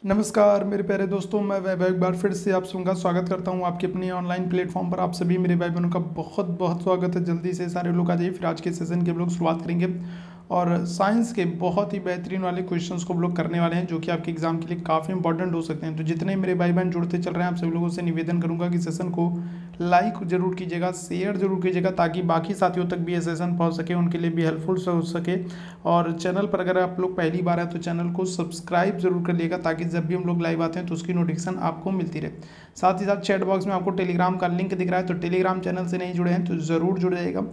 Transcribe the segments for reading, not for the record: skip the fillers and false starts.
नमस्कार मेरे प्यारे दोस्तों, मैं वैभव एक बार फिर से आप सबका स्वागत करता हूं आपके अपने ऑनलाइन प्लेटफॉर्म पर। आप सभी मेरे भाई बहनों का बहुत बहुत स्वागत है। जल्दी से सारे लोग आ जाइए, फिर आज के सेशन के हम लोग शुरुआत करेंगे और साइंस के बहुत ही बेहतरीन वाले क्वेश्चंस को हम लोग करने वाले हैं, जो कि आपके एग्जाम के लिए काफ़ी इंपॉर्टेंट हो सकते हैं। तो जितने मेरे भाई बहन जुड़ते चल रहे हैं, आप सभी लोगों से निवेदन करूंगा कि सेशन को लाइक जरूर कीजिएगा, शेयर जरूर कीजिएगा, ताकि बाकी साथियों तक भी ये सेशन पहुंच सके, उनके लिए भी हेल्पफुल हो सके। और चैनल पर अगर आप लोग पहली बार है तो चैनल को सब्सक्राइब जरूर कर लिएगा, ताकि जब भी हम लोग लाइव आते हैं तो उसकी नोटिफिकेशन आपको मिलती रहे। साथ ही साथ चैट बॉक्स में आपको टेलीग्राम का लिंक दिख रहा है, तो टेलीग्राम चैनल से नहीं जुड़े हैं तो ज़रूर जुड़ जाइएगा।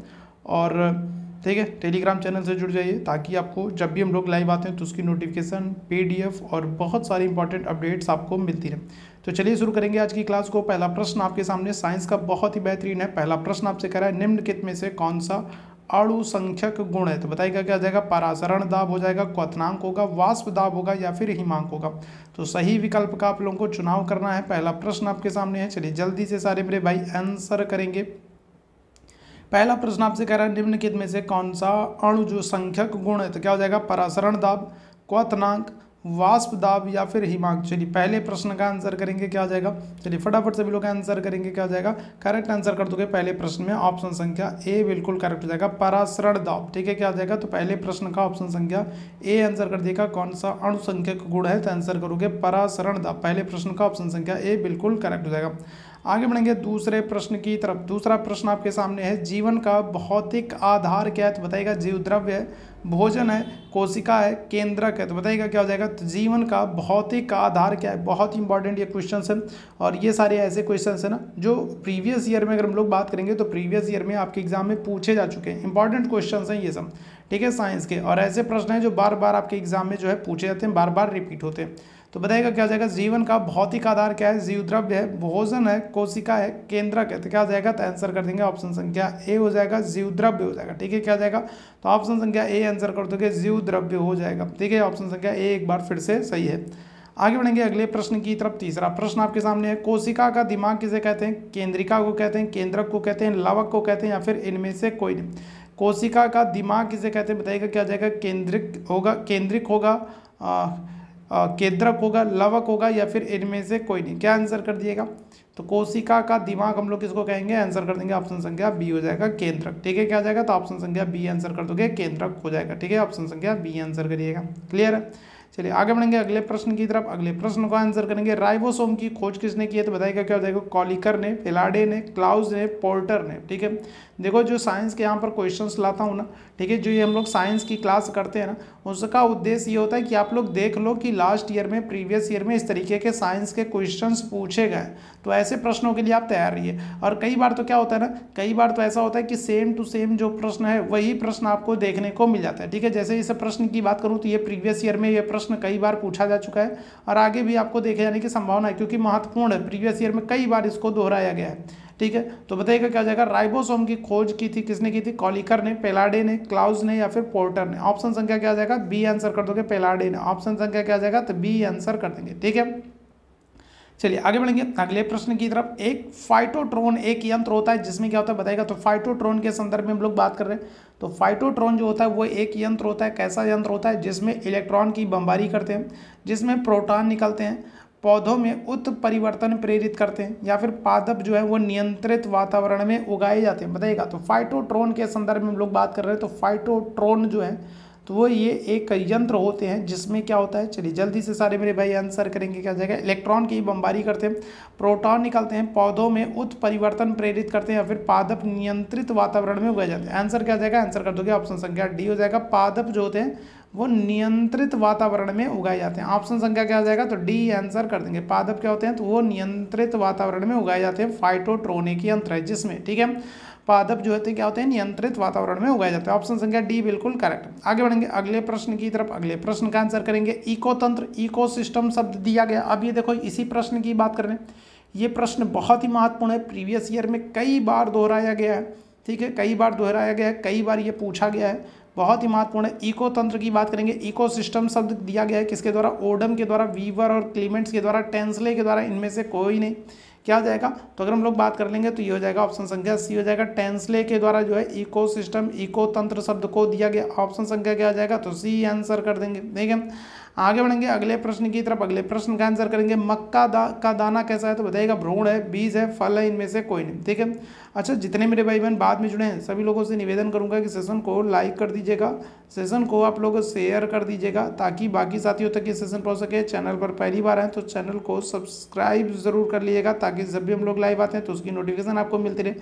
और ठीक है, टेलीग्राम चैनल से जुड़ जाइए, ताकि आपको जब भी हम लोग लाइव आते हैं तो उसकी नोटिफिकेशन, पीडीएफ और बहुत सारी इंपॉर्टेंट अपडेट्स आपको मिलती रहे। तो चलिए शुरू करेंगे आज की क्लास को। पहला प्रश्न आपके सामने साइंस का बहुत ही बेहतरीन है। पहला प्रश्न आपसे कह रहा है, निम्नलिखित में से कौन सा अणु संख्यक गुण है? तो बताइएगा क्या हो जाएगा। परासरण दाब हो जाएगा, क्वथनांक होगा, वाष्प दाब होगा या फिर हिमांक होगा। तो सही विकल्प का आप लोगों को चुनाव करना है। पहला प्रश्न आपके सामने है, चलिए जल्दी से सारे मेरे भाई आंसर करेंगे। पहला प्रश्न आपसे कह रहा है, निम्नलिखित में से कौन सा अणु जो संख्यक गुण है? तो क्या हो जाएगा, परासरण दाब, क्वथनांक, वाष्प दाब या फिर हिमांक। चलिए पहले प्रश्न का आंसर करेंगे, क्या हो जाएगा। चलिए फटाफट सभी लोग आंसर करेंगे, क्या हो जाएगा। करेक्ट आंसर कर दोगे पहले प्रश्न में, ऑप्शन संख्या ए बिल्कुल करेक्ट हो जाएगा, परासरण दाब। ठीक है, क्या हो जाएगा। तो पहले प्रश्न का ऑप्शन संख्या ए आंसर कर देगा। कौन सा अणु संख्यक गुण है? तो आंसर करोगे परासरण दाब। पहले प्रश्न का ऑप्शन संख्या ए बिल्कुल करेक्ट हो जाएगा। आगे बढ़ेंगे दूसरे प्रश्न की तरफ। दूसरा प्रश्न आपके सामने है, जीवन का भौतिक आधार क्या है? तो बताइएगा, जीव द्रव्य है, भोजन है, कोशिका है, केंद्रक है। तो बताइएगा क्या हो जाएगा। तो जीवन का भौतिक आधार क्या है? बहुत ही इंपॉर्टेंट ये क्वेश्चन है, और ये सारे ऐसे क्वेश्चन है ना जो प्रीवियस ईयर में अगर हम लोग बात करेंगे तो प्रीवियस ईयर में आपके एग्जाम में पूछे जा चुके हैं। इंपॉर्टेंट क्वेश्चन हैं ये सब, ठीक है, साइंस के। और ऐसे प्रश्न हैं जो बार बार आपके एग्जाम में जो है पूछे जाते हैं, बार बार रिपीट होते हैं। तो बताइएगा क्या हो जाएगा। जीवन का भौतिक आधार क्या है? जीव द्रव्य है, भोजन है, कोशिका है, केंद्रक है। तो क्या हो जाएगा। तो आंसर कर देंगे ऑप्शन संख्या ए हो जाएगा, जीव द्रव्य हो जाएगा। ठीक है, क्या हो जाएगा। तो ऑप्शन संख्या ए आंसर कर दोगे, जीव द्रव्य हो जाएगा। ठीक है, ऑप्शन संख्या ए एक बार फिर से सही है। आगे बढ़ेंगे अगले प्रश्न की तरफ। तीसरा प्रश्न आपके सामने है, कोशिका का दिमाग किसे कहते हैं? केंद्रिका को कहते हैं, केंद्रक को कहते हैं, लवक को कहते हैं या फिर इनमें से कोई नहीं। कोशिका का दिमाग किसे कहते हैं? बताइएगा क्या हो जाएगा। केंद्रिक होगा, केंद्रिक होगा, केंद्रक होगा, लवक होगा या फिर इनमें से कोई नहीं। क्या आंसर कर दिएगा। तो कोशिका का दिमाग हम लोग किसको कहेंगे? आंसर कर देंगे ऑप्शन संख्या बी हो जाएगा, केंद्रक। ठीक है, क्या हो जाएगा। तो ऑप्शन संख्या बी आंसर कर दोगे, केंद्रक हो जाएगा। ठीक है, ऑप्शन संख्या बी आंसर करिएगा। क्लियर है। चलिए आगे बढ़ेंगे अगले प्रश्न की तरफ। अगले प्रश्न को आंसर करेंगे, राइबोसोम की खोज किसने की है? तो बताइएगा क्या हो जाएगा। कॉलिकर ने, फेलाडे ने, क्लाउस ने, पोर्टर ने। ठीक है, देखो जो साइंस के यहाँ पर क्वेश्चंस लाता हूँ ना, ठीक है, जो ये हम लोग साइंस की क्लास करते हैं ना, उसका उद्देश्य ये होता है कि आप लोग देख लो कि लास्ट ईयर में, प्रीवियस ईयर में इस तरीके के साइंस के क्वेश्चंस पूछे गए, तो ऐसे प्रश्नों के लिए आप तैयार रहिए। और कई बार तो क्या होता है ना, कई बार तो ऐसा होता है कि सेम टू सेम जो प्रश्न है वही प्रश्न आपको देखने को मिल जाता है। ठीक है, जैसे इस प्रश्न की बात करूँ तो ये प्रीवियस ईयर में ये प्रश्न कई बार पूछा जा चुका है और आगे भी आपको देखे जाने की संभावना है, क्योंकि महत्वपूर्ण है। प्रीवियस ईयर में कई बार इसको दोहराया गया है। ठीक है, तो बताइएगा क्या हो जाएगा। राइबोसोम की खोज की थी किसने की थी? कॉलिकर ने, पेलाडे ने, क्लाउस ने या फिर पोर्टर ने। ऑप्शन संख्या क्या हो जाएगा। बी आंसर कर दोगे, पेलाडे ने। ऑप्शन संख्या क्या हो जाएगा। तो बी आंसर कर देंगे। ठीक है, चलिए आगे बढ़ेंगे अगले प्रश्न की तरफ। एक फाइटोट्रोन एक यंत्र होता है जिसमें क्या होता है बताएगा। तो फाइटोट्रोन के संदर्भ में हम लोग बात कर रहे हैं। तो फाइटोट्रोन जो होता है वो एक यंत्र होता है। कैसा यंत्र होता है? जिसमें इलेक्ट्रॉन की बमबारी करते हैं, जिसमें प्रोटॉन निकलते हैं, पौधों में उत्परिवर्तन प्रेरित करते हैं, या फिर पादप जो है वो नियंत्रित वातावरण में उगाए जाते हैं। बताइएगा। तो फाइटोट्रोन के संदर्भ में हम लोग बात कर रहे हैं। तो फाइटोट्रोन जो है तो वो ये एक यंत्र होते हैं जिसमें क्या होता है। चलिए जल्दी से सारे मेरे भाई आंसर करेंगे, क्या जाएगा। इलेक्ट्रॉन की बमबारी करते हैं, प्रोटॉन निकलते हैं, पौधों में उत्परिवर्तन प्रेरित करते हैं, या फिर पादप नियंत्रित वातावरण में उगाए जाते हैं। आंसर क्या जाएगा। आंसर कर दोगे ऑप्शन संख्या डी हो जाएगा। पादप जो होते हैं वो नियंत्रित वातावरण में उगाए जाते हैं। ऑप्शन संख्या क्या हो जाएगा। तो डी आंसर कर देंगे। पादप क्या होते हैं? तो वो नियंत्रित वातावरण में उगाए जाते हैं। फाइटोट्रोन एक यंत्र है जिसमें, ठीक है, पादप जो होते हैं क्या होते हैं? नियंत्रित वातावरण में उगाए जाते हैं। ऑप्शन संख्या डी बिल्कुल करेक्ट। आगे बढ़ेंगे अगले प्रश्न की तरफ। अगले प्रश्न का आंसर करेंगे, इकोतंत्र, इकोसिस्टम शब्द दिया गया। अब ये देखो इसी प्रश्न की बात कर रहे हैं। ये प्रश्न बहुत ही महत्वपूर्ण है, प्रीवियस ईयर में कई बार दोहराया गया है। ठीक है, कई बार दोहराया गया है, कई बार ये पूछा गया है, बहुत ही महत्वपूर्ण है। इकोतंत्र की बात करेंगे। इकोसिस्टम शब्द दिया गया है किसके द्वारा? ओडम के द्वारा, वीवर और क्लीमेंट्स के द्वारा, टेंसले के द्वारा, इनमें से कोई नहीं। क्या हो जाएगा, तो अगर हम लोग बात कर लेंगे तो ये हो जाएगा ऑप्शन संख्या सी हो जाएगा। टेंसले के द्वारा जो है इकोसिस्टम इको तंत्र शब्द को दिया गया, ऑप्शन संख्या क्या हो जाएगा, तो सी आंसर कर देंगे। ठीक है, आगे बढ़ेंगे अगले प्रश्न की तरफ। अगले प्रश्न का आंसर करेंगे मक्का का दाना कैसा है, तो बताइएगा भ्रूण है, बीज है, फल है, इनमें से कोई नहीं। ठीक है, अच्छा जितने मेरे भाई बहन बाद में जुड़े हैं सभी लोगों से निवेदन करूंगा कि सेशन को लाइक कर दीजिएगा, सेशन को आप लोग शेयर कर दीजिएगा ताकि बाकी साथियों तक ये सेशन पहुंच सके। चैनल पर पहली बार आए तो चैनल को सब्सक्राइब जरूर कर लीजिएगा ताकि जब भी हम लोग लाइव आते हैं तो उसकी नोटिफिकेशन आपको मिलती रहे।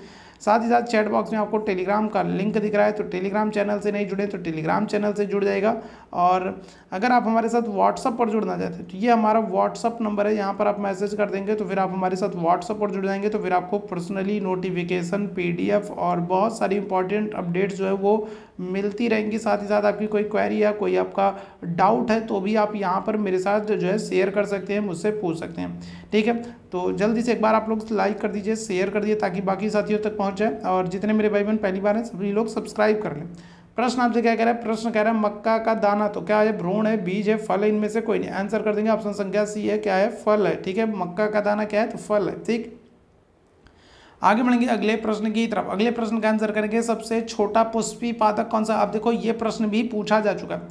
साथ ही साथ चैट बॉक्स में आपको टेलीग्राम का लिंक दिख रहा है, तो टेलीग्राम चैनल से नहीं जुड़े तो टेलीग्राम चैनल से जुड़ जाएगा। और अगर आप हमारे साथ व्हाट्सअप पर जुड़ना चाहते हैं तो ये हमारा व्हाट्सअप नंबर है, यहाँ पर आप मैसेज कर देंगे तो फिर आप हमारे साथ व्हाट्सअप पर जुड़ जाएंगे, तो फिर आपको पर्सनली नोटिफिकेशन, PDF और बहुत सारी इंपॉर्टेंट अपडेट्स जो है वो मिलती रहेंगी। साथ ही साथ आपकी कोई क्वेरी या कोई आपका डाउट है तो भी आप यहाँ पर मेरे साथ जो है शेयर कर सकते हैं, मुझसे पूछ सकते हैं। ठीक है, तो जल्दी से एक बार आप लोग लाइक कर दीजिए, शेयर कर दीजिए ताकि बाकी साथियों तक पहुँच जाए, और जितने मेरे भाई बहन पहली बार हैं सभी लोग सब्सक्राइब कर लें। प्रश्न आपसे क्या कह रहा है, प्रश्न कह रहा है मक्का का दाना तो क्या है, भ्रूण है, बीज है, फल है, इनमें से कोई नहीं। आंसर कर देंगे ऑप्शन संख्या सी है, क्या है, फल है। ठीक है, मक्का का दाना क्या है, तो फल है। ठीक, आगे बढ़ेंगे अगले प्रश्न की तरफ। अगले प्रश्न का आंसर करेंगे सबसे छोटा पुष्पी पादप कौन सा। आप देखो ये प्रश्न भी पूछा जा चुका है,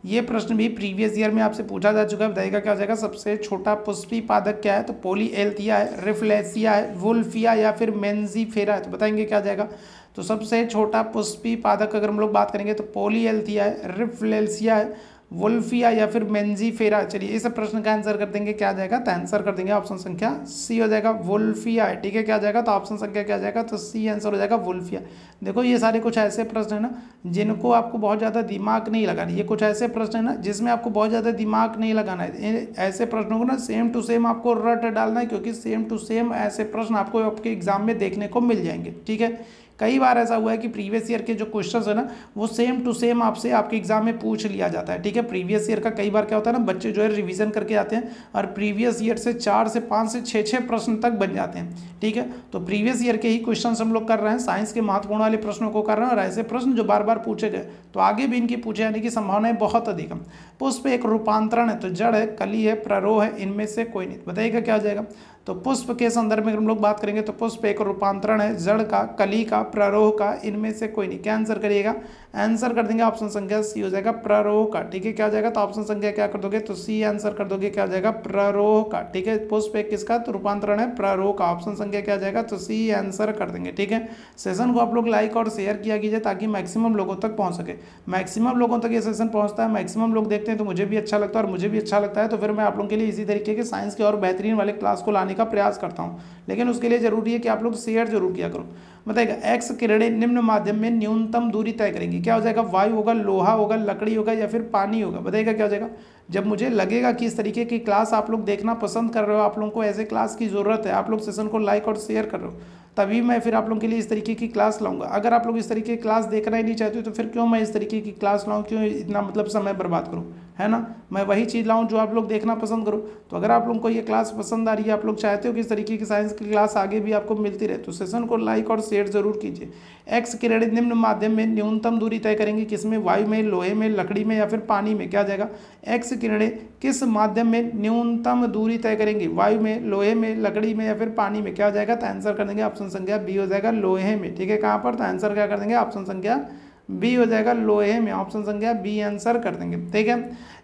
ये प्रश्न भी प्रीवियस ईयर में आपसे पूछा जा चुका है। बताइएगा क्या हो जाएगा, सबसे छोटा पुष्पी पादप क्या है, तो पोलीएल्थिया है, रिफ्लेसिया है, वुल्फिया या फिर मेंजीफेरा है। तो बताएंगे क्या हो जाएगा, तो सबसे छोटा पुष्पी पादप अगर हम लोग बात करेंगे तो पोलीएल्थिया है, रिफ्लेसिया है, वुल्फिया या फिर मेंजीफेरा। चलिए इस प्रश्न का आंसर कर देंगे, क्या आ जाएगा, तो आंसर कर देंगे ऑप्शन संख्या सी हो जाएगा, वुल्फिया है। ठीक है, क्या आ जाएगा, तो ऑप्शन संख्या क्या आ जाएगा, तो सी आंसर हो जाएगा, वुल्फिया। देखो ये सारे कुछ ऐसे प्रश्न है ना जिनको आपको बहुत ज़्यादा दिमाग नहीं लगाना, ये कुछ ऐसे प्रश्न है ना जिसमें आपको बहुत ज़्यादा दिमाग नहीं लगाना है। ऐसे प्रश्नों को ना सेम टू सेम आपको रट डालना है, क्योंकि सेम टू सेम ऐसे प्रश्न आपको आपके एग्जाम में देखने को मिल जाएंगे। ठीक है, कई बार ऐसा हुआ है कि प्रीवियस ईयर के जो क्वेश्चंस है ना वो सेम टू सेम आपसे आपके एग्जाम में पूछ लिया जाता है। ठीक है, प्रीवियस ईयर का कई बार क्या होता है ना, बच्चे जो है रिवीजन करके आते हैं और प्रीवियस ईयर से 4 से 5 से 6 प्रश्न तक बन जाते हैं। ठीक है, तो प्रीवियस ईयर के ही क्वेश्चन हम लोग कर रहे हैं, साइंस के महत्वपूर्ण वाले प्रश्नों को कर रहे हैं, और ऐसे प्रश्न जो बार बार पूछे गए तो आगे भी इनकी पूछे जाने की संभावनाएं बहुत अधिक है। पुष्प एक रूपांतरण है, तो जड़ है, कली है, प्ररोह है, इनमें से कोई नहीं। बताइएगा क्या हो जाएगा, तो पुष्प के संदर्भ में हम लोग बात करेंगे तो पुष्प एक रूपांतरण है, जड़ का, कली का, प्ररोह का, इनमें से कोई नहीं। क्या आंसर करिएगा, आंसर कर देंगे ऑप्शन संख्या सी हो जाएगा, प्ररोह का। ठीक है, क्या हो जाएगा, तो ऑप्शन संख्या क्या कर दोगे, तो सी आंसर कर दोगे, क्या हो जाएगा, प्ररोह का। ठीक है, पुष्प एक किसका, तो रूपांतरण है, प्ररोह का। ऑप्शन संख्या क्या आ जाएगा, तो सी आंसर कर देंगे। ठीक है, सेशन को आप लोग लाइक और शेयर किया कीजिए ताकि मैक्सिमम लोगों तक पहुंच सके। मैक्सिमम लोगों तक ये सेशन पहुंचता है, मैक्सिमम लोग देखते हैं तो मुझे भी अच्छा लगता है, और मुझे भी अच्छा लगता है तो फिर मैं आप लोगों के लिए इसी तरीके के साइंस के और बेहतरीन वाले क्लास को लाने का प्रयास करता हूँ। लेकिन उसके लिए जरूरी है कि आप लोग शेयर जरूर किया करो। बताइएगा एक्स किरणें निम्न माध्यम में न्यूनतम दूरी तय करेंगी। क्या हो जाएगा, वायु होगा, लोहा होगा, लकड़ी होगा या फिर पानी होगा। बताइएगा क्या हो जाएगा, जब मुझे लगेगा कि इस तरीके की क्लास आप लोग देखना पसंद कर रहे हो, आप लोगों को ऐसे क्लास की ज़रूरत है, आप लोग सेशन को लाइक और शेयर कर रहे हो, तभी मैं फिर आप लोगों के लिए इस तरीके की क्लास लाऊंगा। अगर आप लोग इस तरीके की क्लास देखना ही नहीं चाहते हो तो फिर क्यों मैं इस तरीके की क्लास लाऊं, क्यों इतना मतलब समय बर्बाद करूं, है ना। मैं वही चीज़ लाऊं जो आप लोग देखना पसंद करो। तो अगर आप लोगों को ये क्लास पसंद आ रही है, आप लोग चाहते हो कि इस तरीके की साइंस की क्लास आगे भी आपको मिलती रहे, तो सेशन को लाइक और शेयर जरूर कीजिए। एक्स किरणें निम्न माध्यम में न्यूनतम दूरी तय करेंगी, किसमें, वायु में, लोहे में, लकड़ी में या फिर पानी में। क्या आ जाएगा, एक्स किरणें किस माध्यम में न्यूनतम दूरी तय करेंगी, वायु में, लोहे में, लकड़ी में या फिर पानी में। क्या हो जाएगा, तो आंसर कर देंगे ऑप्शन संख्या बी हो जाएगा, लोहे में। ठीक है, कहाँ पर, तो आंसर क्या कर देंगे, ऑप्शन संख्या बी हो जाएगा, लोहे में। ऑप्शन संख्या बी आंसर कर देंगे। ठीक है,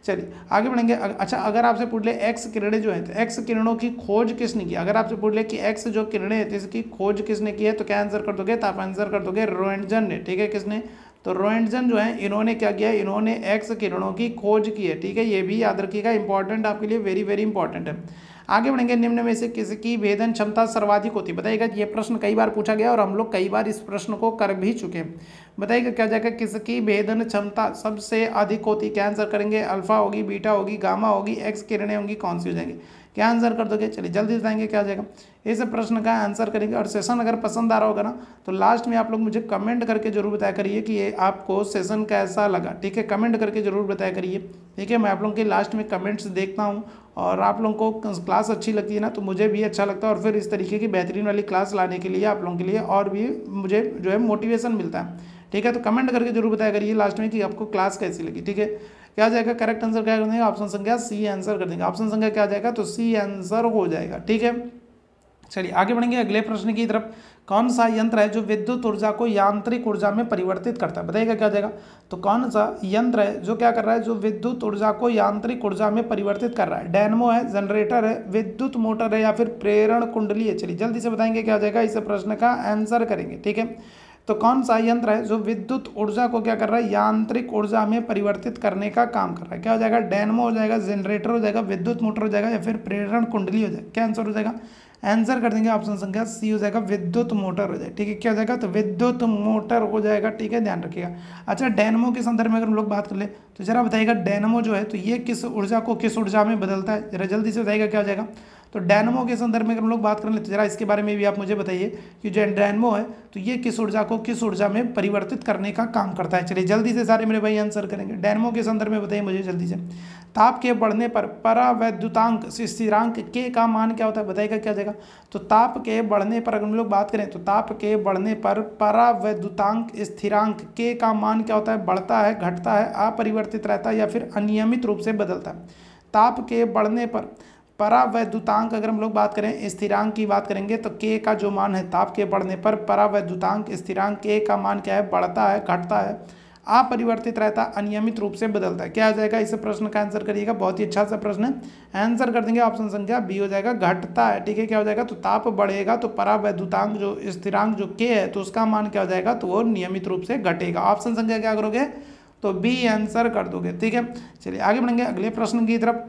चलिए आगे बढ़ेंगे। अच्छा अगर आपसे पूछ ले एक्स किरणें जो है, तो एक्स किरणों की खोज किसने की। अगर आपसे पूछ ले कि एक्स जो किरणें है इसकी खोज किसने की है, तो क्या आंसर कर दोगे, तो आप आंसर कर दोगे रोएंटजन ने। ठीक है, किसने, तो रोएंटजन जो है इन्होंने क्या किया, इन्होंने एक्स किरणों की खोज की है। ठीक है, ये भी याद रखिएगा, इंपॉर्टेंट आपके लिए, वेरी वेरी इंपॉर्टेंट है। आगे बढ़ेंगे, निम्न में से किसकी भेदन क्षमता सर्वाधिक होती है। बताइएगा, ये प्रश्न कई बार पूछा गया और हम लोग कई बार इस प्रश्न को कर भी चुके हैं। बताइएगा क्या जाएगा, किसकी भेदन क्षमता सबसे अधिक होती। क्या आंसर करेंगे, अल्फा होगी, बीटा होगी, गामा होगी, एक्स किरणें होंगी, कौन सी हो जाएंगी। क्या आंसर कर दोगे, चलिए जल्दी बताएंगे क्या हो जाएगा। इस प्रश्न का आंसर करेंगे। और सेशन अगर पसंद आ रहा होगा ना तो लास्ट में आप लोग मुझे कमेंट करके जरूर बताया करिए कि ये आपको सेशन कैसा लगा। ठीक है, कमेंट करके जरूर बताया करिए। ठीक है, मैं आप लोगों के लास्ट में कमेंट्स देखता हूँ, और आप लोगों को क्लास अच्छी लगती है ना तो मुझे भी अच्छा लगता है, और फिर इस तरीके की बेहतरीन वाली क्लास लाने के लिए आप लोगों के लिए और भी मुझे जो है मोटिवेशन मिलता है। ठीक है, तो कमेंट करके जरूर बताया करिए लास्ट में कि आपको क्लास कैसी लगी। ठीक है, क्या आ जाएगा, करेक्ट आंसर क्या कर देंगे, ऑप्शन संख्या सी आंसर कर देंगे। ऑप्शन संख्या क्या आ जाएगा, तो सी आंसर हो जाएगा। ठीक है, चलिए आगे बढ़ेंगे अगले प्रश्न की तरफ। कौन सा यंत्र है जो विद्युत ऊर्जा को यांत्रिक ऊर्जा में परिवर्तित करता है, बताइएगा क्या हो जाएगा। तो कौन सा यंत्र है जो क्या कर रहा है, जो विद्युत ऊर्जा को यांत्रिक ऊर्जा में परिवर्तित कर रहा है। डायनमो है, जनरेटर है, विद्युत मोटर है या फिर प्रेरण कुंडली है। चलिए जल्दी से बताएंगे क्या हो जाएगा, इस प्रश्न का आंसर करेंगे। ठीक है, तो कौन सा यंत्र है जो विद्युत ऊर्जा को क्या कर रहा है, यांत्रिक ऊर्जा में परिवर्तित करने का काम कर रहा है। क्या हो जाएगा, डायनमो हो जाएगा, जनरेटर हो जाएगा, विद्युत मोटर हो जाएगा या फिर प्रेरण कुंडली हो जाएगा। क्या आंसर हो जाएगा, आंसर कर देंगे ऑप्शन संख्या सी हो जाएगा, विद्युत मोटर हो जाएगा। ठीक है, क्या हो जाएगा, तो विद्युत मोटर हो जाएगा। ठीक है, ध्यान रखिएगा। अच्छा, डायनमो के संदर्भ में अगर हम लोग बात कर ले तो जरा बताइएगा डायनमो जो है तो ये किस ऊर्जा को किस ऊर्जा में बदलता है, जरा जल्दी से बताइएगा क्या हो जाएगा। तो डायनमो के संदर्भ में अगर हम लोग बात कर ले तो जरा इसके बारे में भी आप मुझे बताइए कि जो डायनमो है तो ये किस ऊर्जा को किस ऊर्जा में परिवर्तित करने का काम करता है। चलिए जल्दी से सारे मेरे भाई आंसर करेंगे। डायनमो के संदर्भ में बताइए मुझे जल्दी से। ताप के बढ़ने पर परावैद्युतांक स्थिरांक के का मान क्या होता है, बताइएगा क्या हो जाएगा। तो ताप के बढ़ने पर अगर हम लोग बात करें तो ताप के बढ़ने पर परावैद्युतांक स्थिरांक के का मान क्या होता है, बढ़ता है, घटता है, अपरिवर्तित रहता है या फिर अनियमित रूप से बदलता है। ताप के बढ़ने पर परावैद्युतांक अगर हम लोग बात करें स्थिरांक की बात करेंगे तो के का जो मान है ताप के बढ़ने पर परावैद्युतांक स्थिरांक के का मान क्या है, बढ़ता है, घटता है, अपरिवर्तित रहता है, अनियमित रूप से बदलता है। क्या हो जाएगा, इस प्रश्न का आंसर करिएगा, बहुत ही अच्छा सा प्रश्न है। आंसर कर देंगे ऑप्शन संख्या बी हो जाएगा, घटता है। ठीक है, क्या हो जाएगा, तो ताप बढ़ेगा तो परावैद्युतांक जो स्थिरांक जो के है तो उसका मान क्या हो जाएगा, तो वो नियमित रूप से घटेगा। ऑप्शन संख्या क्या करोगे, तो बी आंसर कर दोगे। ठीक है, चलिए आगे बढ़ेंगे अगले प्रश्न की तरफ।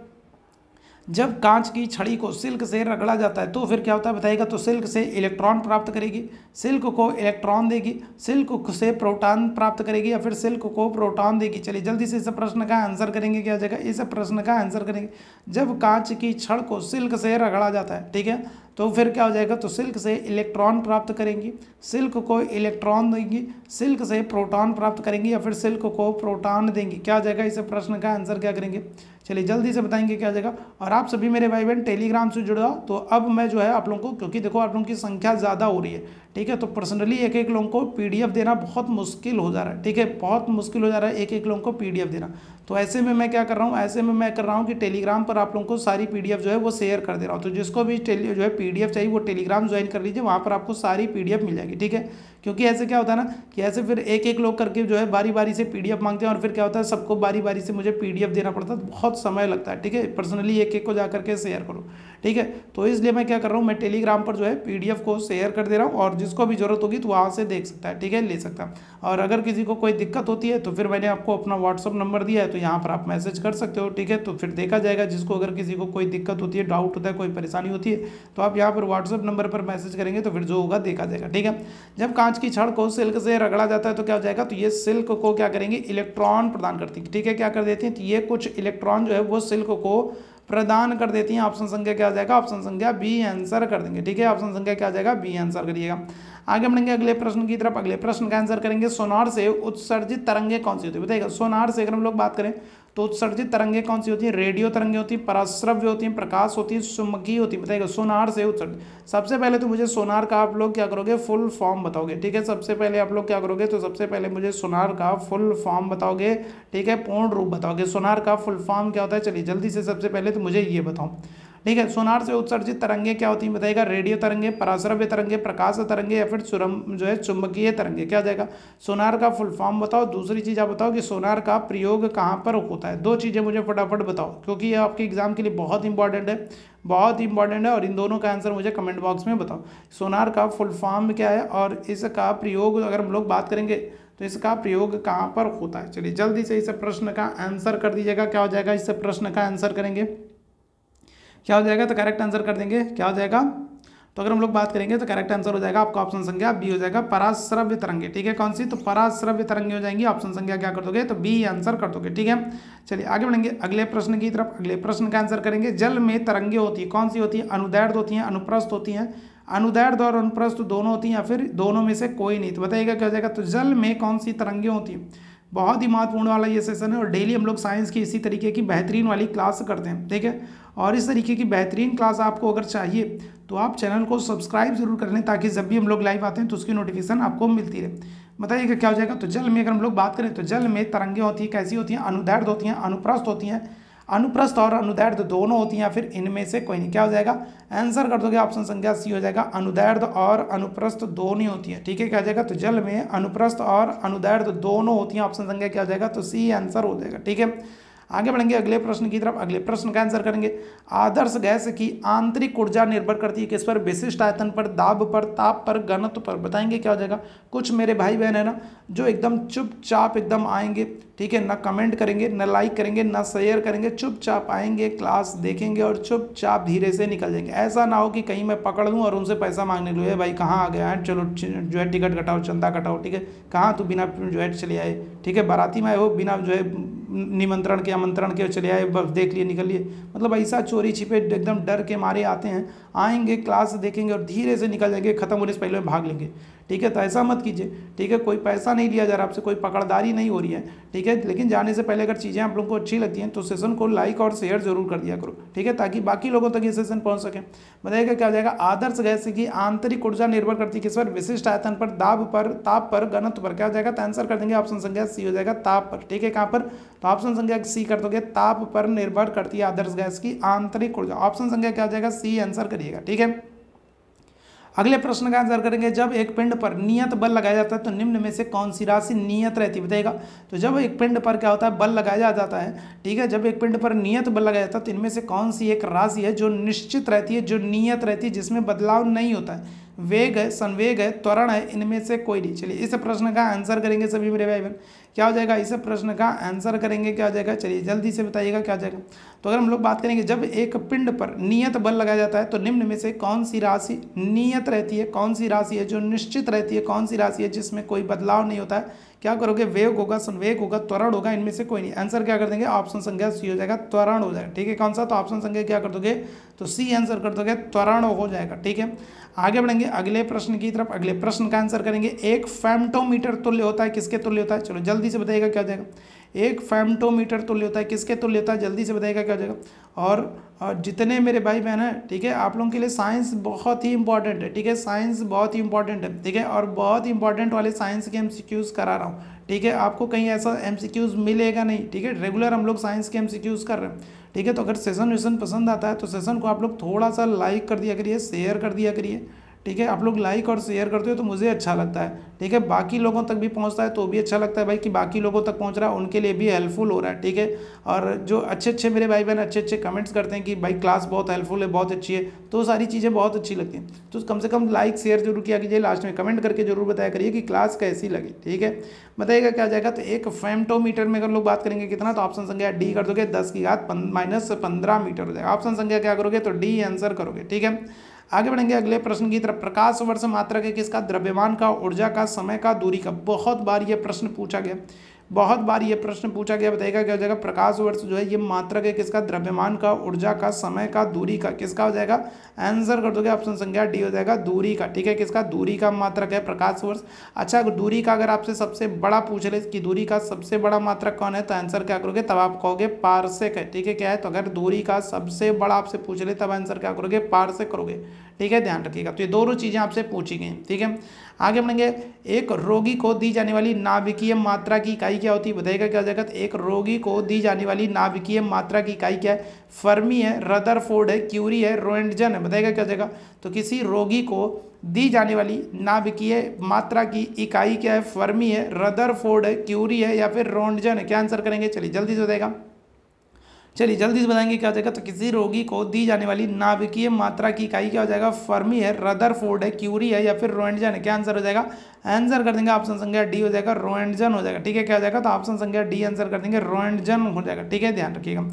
जब कांच की छड़ी को सिल्क से रगड़ा जाता है तो फिर क्या होता है, बताइएगा। तो सिल्क से इलेक्ट्रॉन प्राप्त करेगी, सिल्क को इलेक्ट्रॉन देगी, सिल्क से प्रोटॉन प्राप्त करेगी या फिर सिल्क को प्रोटॉन देगी। चलिए जल्दी से इस प्रश्न का आंसर करेंगे, क्या हो जाएगा, इस प्रश्न का आंसर करेंगे। जब कांच की छड़ को सिल्क से रगड़ा जाता है, ठीक है, तो फिर क्या हो जाएगा, तो सिल्क से इलेक्ट्रॉन प्राप्त करेंगी, सिल्क को इलेक्ट्रॉन देंगी, सिल्क से प्रोटॉन प्राप्त करेंगी या फिर सिल्क को प्रोटॉन देंगी। क्या हो जाएगा, इस प्रश्न का आंसर क्या करेंगे, चलिए जल्दी से बताएंगे क्या हो जाएगा। और आप सभी मेरे भाई बहन टेलीग्राम से जुड़ जाओ, तो अब मैं जो है आप लोगों को, क्योंकि देखो आप लोगों की संख्या ज़्यादा हो रही है, ठीक है, तो पर्सनली एक एक लोगों को पीडीएफ देना बहुत मुश्किल हो जा रहा है। ठीक है, बहुत मुश्किल हो जा रहा है एक एक लोगों को पीडीएफ देना। तो ऐसे में मैं क्या कर रहा हूँ, ऐसे में मैं कर रहा हूँ कि टेलीग्राम पर आप लोगों को सारी पीडीएफ जो है वो शेयर कर दे रहा हूँ। तो जिसको भी जो है पीडीएफ चाहिए वो टेलीग्राम ज्वाइन कर लीजिए, वहाँ पर आपको सारी पीडीएफ मिल जाएगी। ठीक है, क्योंकि ऐसे क्या होता है ना कि ऐसे फिर एक एक लोग करके जो है बारी बारी से पीडीएफ मांगते हैं और फिर क्या होता है सबको बारी बारी से मुझे पीडीएफ देना पड़ता है, तो बहुत समय लगता है। ठीक है, पर्सनली एक एक को जा करके शेयर करो। ठीक है, तो इसलिए मैं क्या कर रहा हूँ, मैं टेलीग्राम पर जो है पीडीएफ को शेयर कर दे रहा हूँ और जिसको भी जरूरत होगी तो वहाँ से देख सकता है। ठीक है, ले सकता है। और अगर किसी को कोई दिक्कत होती है तो फिर मैंने आपको अपना व्हाट्सअप नंबर दिया है, तो यहाँ पर आप मैसेज कर सकते हो। ठीक है, तो फिर देखा जाएगा, जिसको अगर किसी को कोई दिक्कत होती है, डाउट होता है, कोई परेशानी होती है, तो आप यहाँ पर व्हाट्सअप नंबर पर मैसेज करेंगे तो फिर जो होगा देखा जाएगा। ठीक है, जब कांच की छड़ को सिल्क से रगड़ा जाता है तो क्या हो जाएगा, तो ये सिल्क को क्या करेंगे, इलेक्ट्रॉन प्रदान करती है। ठीक है, क्या कर देती है, तो ये कुछ इलेक्ट्रॉन जो है वो सिल्क को प्रदान कर देती हैं। ऑप्शन संख्या क्या आ जाएगा, ऑप्शन संख्या बी आंसर कर देंगे। ठीक है, ऑप्शन संख्या क्या आ जाएगा, बी आंसर करिएगा। आगे बढ़ेंगे अगले प्रश्न की तरफ। अगले प्रश्न का आंसर करेंगे, सोनार से उत्सर्जित तरंगे कौन सी होती है, बताइएगा। सोनार से अगर हम लोग बात करें तो उत्सर्जित तरंगे कौन सी होती है, रेडियो तरंगे होती है, पराश्रव्य होती है, प्रकाश होती है, चुंबकीय होती है, बताइएगा। सोनार से उत्सर्जित, सबसे पहले तो मुझे सोनार का आप लोग क्या करोगे, फुल फॉर्म बताओगे। ठीक है, सबसे पहले आप लोग क्या करोगे, तो सबसे पहले मुझे सोनार का फुल फॉर्म बताओगे। ठीक है, पूर्ण रूप बताओगे। सोनार का फुल फॉर्म क्या होता है, चलिए जल्दी से सबसे पहले तो मुझे ये बताओ। ठीक है, सोनार से उत्सर्जित तरंगे क्या होती है, बताइएगा। रेडियो तरंगे, पराश्रव्य तरंगे, प्रकाश तरंगे या फिर जो है चुंबकीय तरंगे। क्या जाएगा, सोनार का फुल फॉर्म बताओ। दूसरी चीज़ आप बताओ कि सोनार का प्रयोग कहाँ पर होता है। दो चीज़ें मुझे फटाफट बताओ, क्योंकि ये आपके एग्जाम के लिए बहुत इंपॉर्टेंट है, बहुत इंपॉर्टेंट है। और इन दोनों का आंसर मुझे कमेंट बॉक्स में बताओ। सोनार का फुल फॉर्म क्या है और इसका प्रयोग अगर हम लोग बात करेंगे तो इसका प्रयोग कहाँ पर होता है। चलिए जल्दी से इस प्रश्न का आंसर कर दीजिएगा। क्या हो जाएगा, इस प्रश्न का आंसर करेंगे, क्या हो जाएगा, तो करेक्ट आंसर कर देंगे। क्या हो जाएगा, तो अगर हम लोग बात करेंगे तो करेक्ट आंसर हो जाएगा आपका ऑप्शन संख्या बी हो जाएगा, पराश्रव्य तरंगे। ठीक है, कौन सी, तो पराश्रव्य तरंगे हो जाएंगी। ऑप्शन संख्या क्या कर दोगे, तो बी आंसर कर दोगे। ठीक है, चलिए आगे बढ़ेंगे अगले प्रश्न की तरफ। अगले प्रश्न का आंसर करेंगे, जल में तरंगे होती है, कौन सी होती है, अनुदैर्ध्य होती हैं, अनुप्रस्थ होती हैं। अनुदैर्ध्य और अनुप्रस्थ दोनों होती हैं या फिर दोनों में से कोई नहीं, तो बताइएगा क्या हो जाएगा। तो जल में कौन सी तरंगे होती हैं, बहुत ही महत्वपूर्ण वाला ये सेशन है और डेली हम लोग साइंस की इसी तरीके की बेहतरीन वाली क्लास करते हैं। ठीक है, और इस तरीके की बेहतरीन क्लास आपको अगर चाहिए तो आप चैनल को सब्सक्राइब जरूर कर लें, ताकि जब भी हम लोग लाइव आते हैं तो उसकी नोटिफिकेशन आपको मिलती रहे। बताइएगा क्या हो जाएगा। तो जल में अगर हम लोग बात करें तो जल में तरंगे होती हैं, कैसी होती हैं, अनुदैर्ध्य होती हैं, अनुप्रस्थ होती हैं, अनुप्रस्थ और अनुदैर्ध्य दोनों होती हैं या फिर इनमें से कोई नहीं। क्या हो जाएगा, आंसर कर दोगे ऑप्शन संख्या सी हो जाएगा, अनुदैर्ध्य और अनुप्रस्थ दोनों होती है। ठीक है, क्या हो जाएगा, तो जल में अनुप्रस्थ और अनुदैर्ध्य दोनों होती हैं, ऑप्शन संख्या क्या हो जाएगा, तो सी आंसर हो जाएगा। ठीक है, आगे बढ़ेंगे अगले प्रश्न की तरफ। अगले प्रश्न का आंसर करेंगे, आदर्श गैस की आंतरिक ऊर्जा निर्भर करती है किस पर, विशिष्ट आयतन पर, दाब पर, ताप पर, घनत्व पर। बताएंगे क्या हो जाएगा। कुछ मेरे भाई बहन है ना जो एकदम चुपचाप एकदम आएंगे, ठीक है, ना कमेंट करेंगे, ना लाइक करेंगे, ना शेयर करेंगे, चुपचाप आएंगे, क्लास देखेंगे और चुपचाप धीरे से निकल जाएंगे। ऐसा ना हो कि कहीं मैं पकड़ लूँ और उनसे पैसा मांगने लूँ, भाई कहाँ आ गया है, चलो जो है टिकट कटाओ, चंदा कटाओ, ठीक है, कहाँ तू बिना जो है चले आए, ठीक है, बाराती में आए हो, बिना जो है निमंत्रण के आमंत्रण के चले आए, बस देख लिए निकल लिए। मतलब ऐसा चोरी छिपे एकदम डर के मारे आते हैं, आएंगे क्लास देखेंगे और धीरे से निकल जाएंगे, खत्म होने से पहले भाग लेंगे। ठीक है, तो ऐसा मत कीजिए। ठीक है, कोई पैसा नहीं लिया जा रहा आपसे, कोई पकड़दारी नहीं हो रही है। ठीक है, लेकिन जाने से पहले अगर चीज़ें आप लोगों को अच्छी लगती हैं तो सेशन को लाइक और शेयर जरूर कर दिया करो। ठीक है, ताकि बाकी लोगों तक ये सेशन पहुंच सके। बताइएगा क्या हो जाएगा, आदर्श गैस की आंतरिक ऊर्जा निर्भर करती है किस पर, विशिष्ट आयतन पर, दाब पर, ताप पर, घनत्व पर। क्या हो जाएगा, तो आंसर कर देंगे ऑप्शन संख्या सी हो जाएगा, ताप पर। ठीक है, कहाँ पर, तो ऑप्शन संख्या सी कर दोगे, ताप पर निर्भर करती है आदर्श गैस की आंतरिक ऊर्जा। ऑप्शन संख्या क्या हो जाएगा, सी आंसर करिएगा। ठीक है, अगले प्रश्न का आंसर करेंगे, जब एक पिंड पर नियत बल लगाया जाता है तो निम्न में से कौन सी राशि नियत रहती है। बताइएगा, तो जब एक पिंड पर क्या होता है, बल लगाया जाता है। ठीक है, जब एक पिंड पर नियत बल लगाया जाता है तो इनमें से कौन सी एक राशि है जो निश्चित रहती है, जो नियत रहती है, जिसमें बदलाव नहीं होता है। वेग है, संवेग है, त्वरण है, इनमें से कोई नहीं। चलिए इस प्रश्न का आंसर करेंगे सभी मेरे भाई बहन। क्या हो जाएगा, इस प्रश्न का आंसर करेंगे क्या हो जाएगा, चलिए जल्दी से बताइएगा क्या हो जाएगा। तो अगर हम लोग बात करेंगे, जब एक पिंड पर नियत बल लगाया जाता है तो निम्न में से कौन सी राशि नियत रहती है, कौन सी राशि है जो निश्चित रहती है, कौन सी राशि है जिसमें कोई बदलाव नहीं होता है। क्या करोगे, वेग होगा, संवेग होगा, त्वरण होगा, इनमें से कोई नहीं। आंसर क्या कर देंगे, ऑप्शन संख्या सी हो जाएगा, त्वरण हो जाएगा। ठीक है, कौन सा, तो ऑप्शन संख्या क्या कर दोगे, तो सी आंसर कर दोगे, त्वरण हो जाएगा। ठीक है, आगे बढ़ेंगे अगले प्रश्न की तरफ। अगले प्रश्न का आंसर करेंगे, एक फेम्टोमीटर तुल्य होता है किसके तुल्य होता है। चलो जल्दी से बताइएगा क्या हो जाएगा, एक फेम्टोमीटर तुल्य होता है किसके तुल्य होता है, जल्दी से बताइएगा क्या हो जाएगा। और जितने मेरे भाई बहन हैं, ठीक है, आप लोगों के लिए साइंस बहुत ही इंपॉर्टेंट है। ठीक है, साइंस बहुत ही इंपॉर्टेंट है। ठीक है, और बहुत ही इंपॉर्टेंट वाले साइंस के एमसीक्यूज करा रहा हूँ। ठीक है, आपको कहीं ऐसा एमसीक्यूज मिलेगा नहीं। ठीक है, रेगुलर हम लोग साइंस के एमसीक्यूज कर रहे हैं। ठीक है, तो अगर सेशन वेशन पसंद आता है तो सेशन को आप लोग थोड़ा सा लाइक कर दिया करिए, शेयर कर दिया करिए। ठीक है, आप लोग लाइक और शेयर करते हो तो मुझे अच्छा लगता है। ठीक है, बाकी लोगों तक भी पहुंचता है तो भी अच्छा लगता है भाई, कि बाकी लोगों तक पहुंच रहा है, उनके लिए भी हेल्पफुल हो रहा है। ठीक है, और जो अच्छे मेरे भाई बहन अच्छे कमेंट्स करते हैं कि भाई क्लास बहुत हेल्पफुल है, बहुत अच्छी है, तो सारी चीज़ें बहुत अच्छी लगती हैं। तो कम से कम लाइक शेयर जरूर किया कीजिए, लास्ट में कमेंट करके जरूर बताया करिए कि क्लास कैसी लगी। ठीक है, बताइएगा क्या जाएगा, तो एक फेम्टोमीटर में अगर लोग बात करेंगे कितना, तो ऑप्शन संख्या डी कर दोगे, 10⁻⁻15 मीटर हो जाएगा। ऑप्शन संख्या क्या करोगे, तो डी आंसर करोगे। ठीक है, आगे बढ़ेंगे अगले प्रश्न की तरफ। प्रकाश वर्ष मात्रक है किसका, द्रव्यमान का, ऊर्जा का, समय का, दूरी का। बहुत बार ये प्रश्न पूछा गया, बहुत बार ये प्रश्न पूछा गया। बताइएगा क्या हो जाएगा, प्रकाश वर्ष जो है ये मात्रक है किसका, द्रव्यमान का, ऊर्जा का, समय का, दूरी का। किसका हो जाएगा, आंसर कर दोगे ऑप्शन संख्या डी हो जाएगा, दूरी का। ठीक है, किसका, दूरी का मात्रक है प्रकाश वर्ष। अच्छा, दूरी का अगर आपसे सबसे बड़ा पूछ ले कि दूरी का सबसे बड़ा मात्रक कौन है, तो आंसर क्या करोगे, तब आप कहोगे पारसेक है। ठीक है, क्या है, तो अगर दूरी का सबसे बड़ा आपसे पूछ ले तब आंसर क्या करोगे, पारसेक करोगे। ठीक है, ध्यान रखिएगा। तो ये दोनों चीज़ें आपसे पूछी गई। ठीक है, आगे बढ़ेंगे। एक रोगी को दी जाने वाली नाभिकीय मात्रा की इकाई क्या होती है। बताइएगा क्या हो जाएगा, तो एक रोगी को दी जाने वाली नाभिकीय मात्रा की इकाई क्या है, फर्मी है, रदरफोर्ड है, क्यूरी है, रोएंटजन है। बताइएगा क्या हो जाएगा, तो किसी रोगी को दी जाने वाली नाभिकीय मात्रा की इकाई क्या है, फर्मी है, रदरफोर्ड है, क्यूरी है, या फिर रोएंटजन है। क्या आंसर करेंगे, चलिए जल्दी से बताएगा, चलिए जल्दी से बताएंगे क्या हो जाएगा। तो किसी रोगी को दी जाने वाली नाभिकीय मात्रा की इकाई क्या हो जाएगा, फर्मी है, रदरफोर्ड है, क्यूरी है, या फिर रोएंटजन है। क्या आंसर हो जाएगा, आंसर कर देंगे ऑप्शन संख्या डी हो जाएगा, रोएंटजन हो जाएगा। ठीक है, क्या हो जाएगा, तो ऑप्शन संख्या डी आंसर कर देंगे, रोएंटजन हो जाएगा। ठीक है, ध्यान रखिएगा।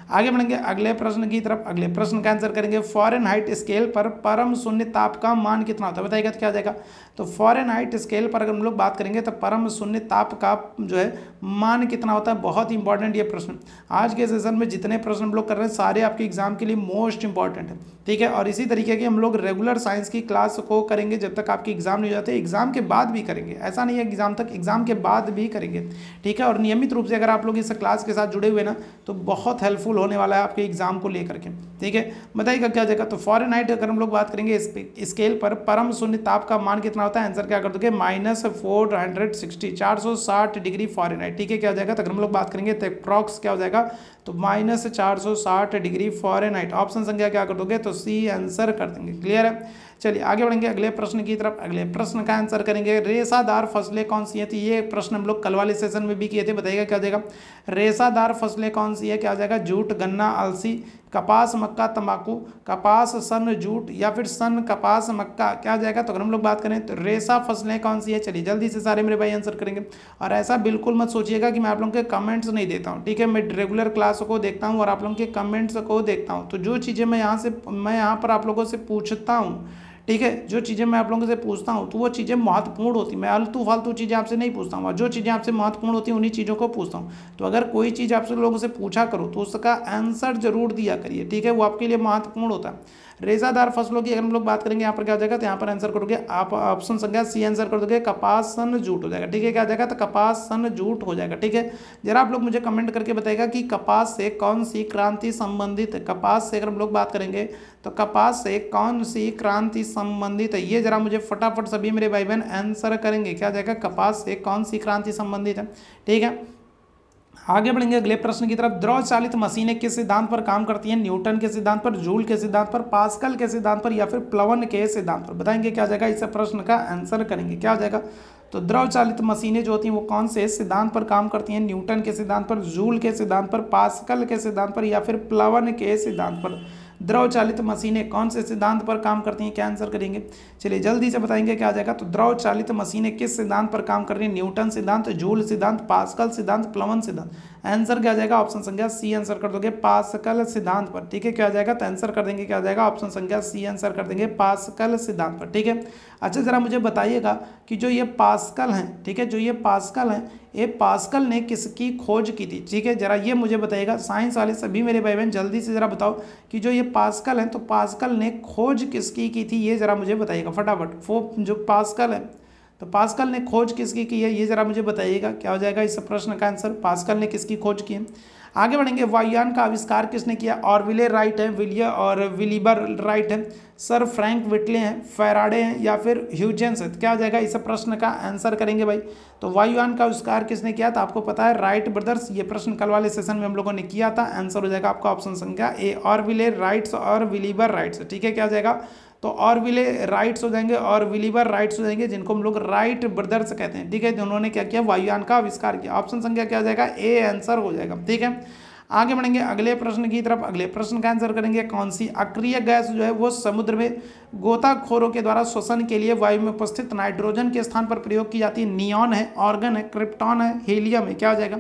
आगे बढ़ेंगे अगले प्रश्न की तरफ। अगले प्रश्न का आंसर करेंगे, फ़ारेनहाइट स्केल पर परम शून्य ताप का मान कितना होता है। बताइएगा तो क्या हो जाएगा, तो फ़ारेनहाइट स्केल पर अगर हम लोग बात करेंगे तो परम शून्य ताप का जो है मान कितना होता है। बहुत इंपॉर्टेंट ये प्रश्न, आज के सेशन में जितने प्रश्न हम लोग कर रहे हैं सारे आपके एग्जाम के लिए मोस्ट इंपॉर्टेंट है। ठीक है, और इसी तरीके की हम लोग रेगुलर साइंस की क्लास को करेंगे जब तक आपके एग्जाम नहीं हो जाते, एग्जाम के बाद भी करेंगे, ऐसा नहीं है एग्जाम तक, एग्जाम के बाद भी करेंगे। ठीक है, और नियमित रूप से अगर आप लोग इस क्लास के साथ जुड़े हुए ना तो बहुत हेल्पफुल होने वाला है आपके एग्जाम को लेकर के। ठीक है, बताइएगा क्या जाएगा। तो फ़ारेनहाइट अगर हम लोग बात करेंगे स्केल पर परम शून्य ताप का मान कितना होता है, आंसर क्या कर दोगे -460 460 डिग्री फ़ारेनहाइट। ठीक है, क्या हो जाएगा। तो अगर हम लोग बात करेंगे तो अप्रॉक्स क्या हो जाएगा, तो -460 डिग्री फ़ारेनहाइट। ऑप्शन संख्या क्या कर दोगे, तो सी आंसर कर देंगे। क्लियर है। चलिए आगे बढ़ेंगे अगले प्रश्न की तरफ। अगले प्रश्न का आंसर करेंगे, रेसादार फसलें कौन सी हैं। तो ये प्रश्न हम लोग कल वाले सेशन में भी किए थे, बताइएगा क्या हो जाएगा। रेसादार फसलें कौन सी है, क्या हो जाएगा। जूट, गन्ना, अलसी, कपास, मक्का, तंबाकू, कपास, सन, जूट या फिर सन, कपास, मक्का, क्या हो जाएगा। तो अगर हम लोग बात करें तो रेसा फसलें कौन सी है। चलिए जल्दी से सारे मेरे भाई आंसर करेंगे। और ऐसा बिल्कुल मत सोचिएगा कि मैं आप लोगों के कमेंट्स नहीं देता हूँ। ठीक है, मैं रेगुलर क्लास को देखता हूँ और आप लोगों के कमेंट्स को देखता हूँ। तो जो चीज़ें मैं यहाँ पर आप लोगों से पूछता हूँ, ठीक है, जो चीज़ें मैं आप लोगों से पूछता हूँ तो वो चीज़ें महत्वपूर्ण होती हैं। मैं आलतू फालतू चीज़ें आपसे नहीं पूछता हूँ, और जो चीज़ें आपसे महत्वपूर्ण होती हैं उन्हीं चीज़ों को पूछता हूँ। तो अगर कोई चीज़ आपसे लोगों से पूछा करो तो उसका आंसर जरूर दिया करिए। ठीक है, वो आपके लिए महत्वपूर्ण होता है। रेसादार फसलों की अगर हम लोग बात करेंगे, यहाँ पर क्या हो जाएगा, तो यहाँ पर आंसर करोगे आप ऑप्शन संख्या सी आंसर कर दोगे, कपास, सन, जूट हो जाएगा। ठीक है, क्या हो जाएगा, तो कपास, सन, जूट हो जाएगा। ठीक है, जरा आप लोग मुझे कमेंट करके बताइएगा कि कपास से कौन सी क्रांति संबंधित है। कपास से अगर हम लोग बात करेंगे तो कपास से कौन सी क्रांति संबंधित है, ये जरा मुझे फटाफट सभी मेरे भाई बहन आंसर करेंगे। क्या हो जाएगा, कपास से कौन सी क्रांति संबंधित है। ठीक है, आगे बढ़ेंगे अगले प्रश्न की तरफ। द्रव चालित मशीनें किस सिद्धांत पर काम करती हैं, न्यूटन के सिद्धांत पर, जूल के सिद्धांत पर, पास्कल के सिद्धांत पर या फिर प्लवन के सिद्धांत पर, बताएंगे क्या हो जाएगा। इस प्रश्न का आंसर करेंगे। क्या हो जाएगा, तो द्रव चालित मशीनें जो होती हैं वो कौन से सिद्धांत पर काम करती हैं, न्यूटन के सिद्धांत पर, जूल के सिद्धांत पर, पास्कल के सिद्धांत पर या फिर प्लवन के सिद्धांत पर। द्रव चालित मशीनें कौन से सिद्धांत पर काम करती हैं, क्या आंसर करेंगे। चलिए जल्दी से बताएंगे क्या आ जाएगा। तो द्रव चालित मशीनें किस सिद्धांत पर काम कर रही हैं, न्यूटन सिद्धांत, जूल सिद्धांत, पास्कल सिद्धांत, प्लवन सिद्धांत। आंसर क्या आ जाएगा, ऑप्शन संख्या सी आंसर कर दोगे, पास्कल सिद्धांत पर। ठीक है, क्या आ जाएगा, तो आंसर कर देंगे क्या आ जाएगा, ऑप्शन संख्या सी आंसर कर देंगे, पास्कल सिद्धांत पर। ठीक है, अच्छा जरा मुझे बताइएगा कि जो ये पास्कल हैं, ठीक है, जो ये पास्कल हैं, ये पास्कल ने किसकी खोज की थी। ठीक है, जरा ये मुझे बताइएगा, साइंस वाले सभी मेरे भाई बहन जल्दी से जरा बताओ कि जो ये पास्कल हैं तो पास्कल ने खोज किसकी की थी, ये जरा मुझे बताइएगा फटाफट। वो जो पास्कल है तो पास्कल ने खोज किसकी की है, ये जरा मुझे बताइएगा। क्या हो जाएगा इस प्रश्न का आंसर, पास्कल ने किसकी खोज की है। आगे बढ़ेंगे, वायुयान का आविष्कार किसने किया, ऑरविले राइट है, विलियम और विलीबर राइट है, सर फ्रैंक विटले हैं, फैराडे हैं या फिर ह्यूजेंस है। क्या हो जाएगा इस प्रश्न का आंसर करेंगे भाई। तो वायुयान का आविष्कार किसने किया था, आपको पता है राइट ब्रदर्स। ये प्रश्न कल वाले सेशन में हम लोगों ने किया था। आंसर हो जाएगा आपका ऑप्शन संख्या ए, ऑरविले राइट्स और विलीबर राइट्स। ठीक है, क्या हो जाएगा, तो ऑरविले राइट्स हो जाएंगे और विलीबर राइट्स हो जाएंगे, जिनको हम लोग राइट ब्रदर्स कहते हैं। ठीक है, तो उन्होंने क्या किया, वायुयान का आविष्कार किया। ऑप्शन संख्या क्या हो जाएगा, ए आंसर हो जाएगा। ठीक है, आगे बढ़ेंगे अगले प्रश्न की तरफ। अगले प्रश्न का आंसर करेंगे, कौन सी अक्रिय गैस जो है वो समुद्र में गोताखोरों के द्वारा श्वसन के लिए वायु में उपस्थित नाइट्रोजन के स्थान पर प्रयोग की जाती है। नियॉन है, ऑर्गन है, क्रिप्टॉन है, हीलियम है। क्या हो जाएगा,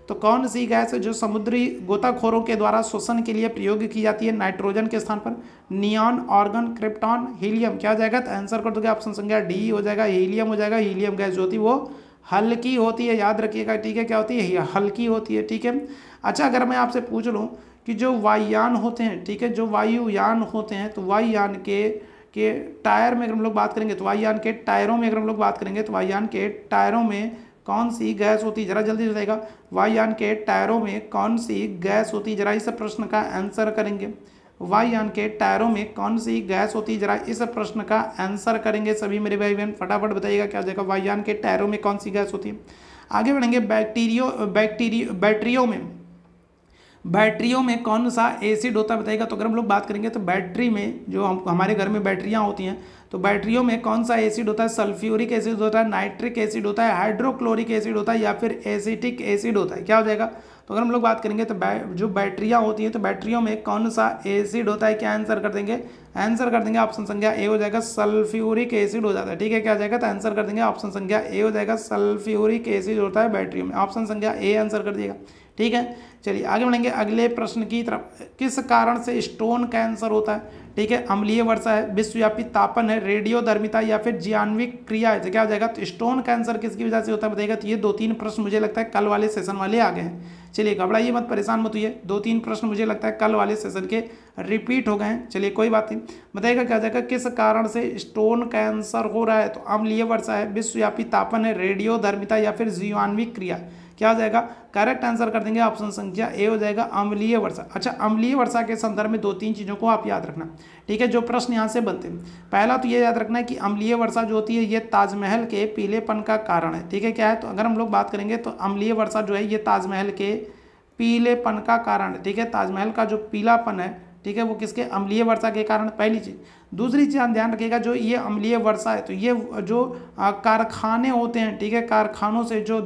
तो कौन सी गैस है जो समुद्री गोताखोरों के द्वारा श्वसन के लिए प्रयोग की जाती है नाइट्रोजन के स्थान पर, नियॉन, ऑर्गन, क्रिप्टॉन, हीलियम। क्या हो जाएगा, तो आंसर कर दोगे ऑप्शन संख्या डी हो जाएगा, हीलियम हो जाएगा। हीलियम गैस जो होती है वो हल्की होती है, याद रखिएगा। ठीक है, क्या होती है, हल्की होती है। ठीक है, अच्छा अगर मैं आपसे पूछ लूँ कि जो वायुयान होते हैं, ठीक है, जो वायुयान होते हैं तो वायुयान के टायर में अगर हम लोग बात करेंगे, तो वायुयान के टायरों में अगर हम लोग बात करेंगे तो वायुयान के टायरों में कौन सी गैस होती है, जरा जल्दी से बताइएगा। वायुयान के टायरों में कौन सी गैस होती है, जरा इस प्रश्न का आंसर करेंगे। वायुयान के टायरों में कौन सी गैस होती है, जरा इस प्रश्न का आंसर करेंगे सभी मेरे भाई बहन, फटाफट बताइएगा क्या हो जाएगा। वायुयान के टायरों में कौन सी गैस होती है। आगे बढ़ेंगे, बैटरियों में कौन सा एसिड होता है बताइएगा। तो अगर हम लोग बात करेंगे तो बैटरी में, जो हमारे घर में बैटरियां होती हैं, तो बैटरियों में कौन सा एसिड होता है, सल्फ्यूरिक एसिड होता है, नाइट्रिक एसिड होता है, हाइड्रोक्लोरिक एसिड होता है या फिर एसिटिक एसिड होता है। क्या हो जाएगा, तो अगर हम लोग बात करेंगे तो जो बैटरियां होती हैं तो बैटरियों में कौन सा एसिड होता है, क्या आंसर कर देंगे, आंसर कर देंगे ऑप्शन संख्या ए हो जाएगा, सल्फ्यूरिक एसिड हो जाता है। ठीक है, क्या हो जाएगा, तो आंसर कर देंगे ऑप्शन संख्या ए हो जाएगा, सल्फ्यूरिक एसिड होता है बैटरियों में। ऑप्शन संख्या ए आंसर कर दिएगा। ठीक है, चलिए आगे बढ़ेंगे अगले प्रश्न की तरफ। किस कारण से स्टोन कैंसर होता है, ठीक है, अम्लीय वर्षा है, विश्वव्यापी तापन है, रेडियोधर्मिता या फिर जीवाणुविक क्रिया है। तो क्या हो जाएगा, तो स्टोन कैंसर किसकी वजह से होता है बताइएगा। तो ये 2-3 प्रश्न मुझे लगता है कल वाले सेशन वाले आ गए हैं। चलिए घबराइए मत, परेशान मत होइए, 2-3 प्रश्न मुझे लगता है कल वाले सेशन के रिपीट हो गए हैं। चलिए कोई बात नहीं, बताइएगा क्या हो जाएगा, किस कारण से स्टोन कैंसर हो रहा है। तो अम्लीय वर्षा है, विश्वव्यापी तापन है, रेडियोधर्मिता या फिर जीवाणुविक क्रिया। क्या हो जाएगा, करेक्ट आंसर कर देंगे ऑप्शन संख्या ए हो जाएगा अम्लीय वर्षा। अच्छा, अम्लीय वर्षा के संदर्भ में 2-3 चीज़ों को आप याद रखना, ठीक है, जो प्रश्न यहाँ से बनते हैं। पहला तो ये याद रखना है कि अम्लीय वर्षा जो होती है ये ताजमहल के पीलेपन का कारण है, ठीक है। क्या है, तो अगर हम लोग बात करेंगे तो अम्लीय वर्षा जो है ये ताजमहल के पीलेपन का कारण है, ठीक है। ताजमहल का जो पीलापन है, ठीक है, वो किसके, अम्लीय वर्षा के कारण, पहली चीज़। दूसरी चीज़ आप ध्यान रखिएगा, जो ये अम्लीय वर्षा है तो ये जो कारखाने होते हैं, ठीक है, कारखानों से जो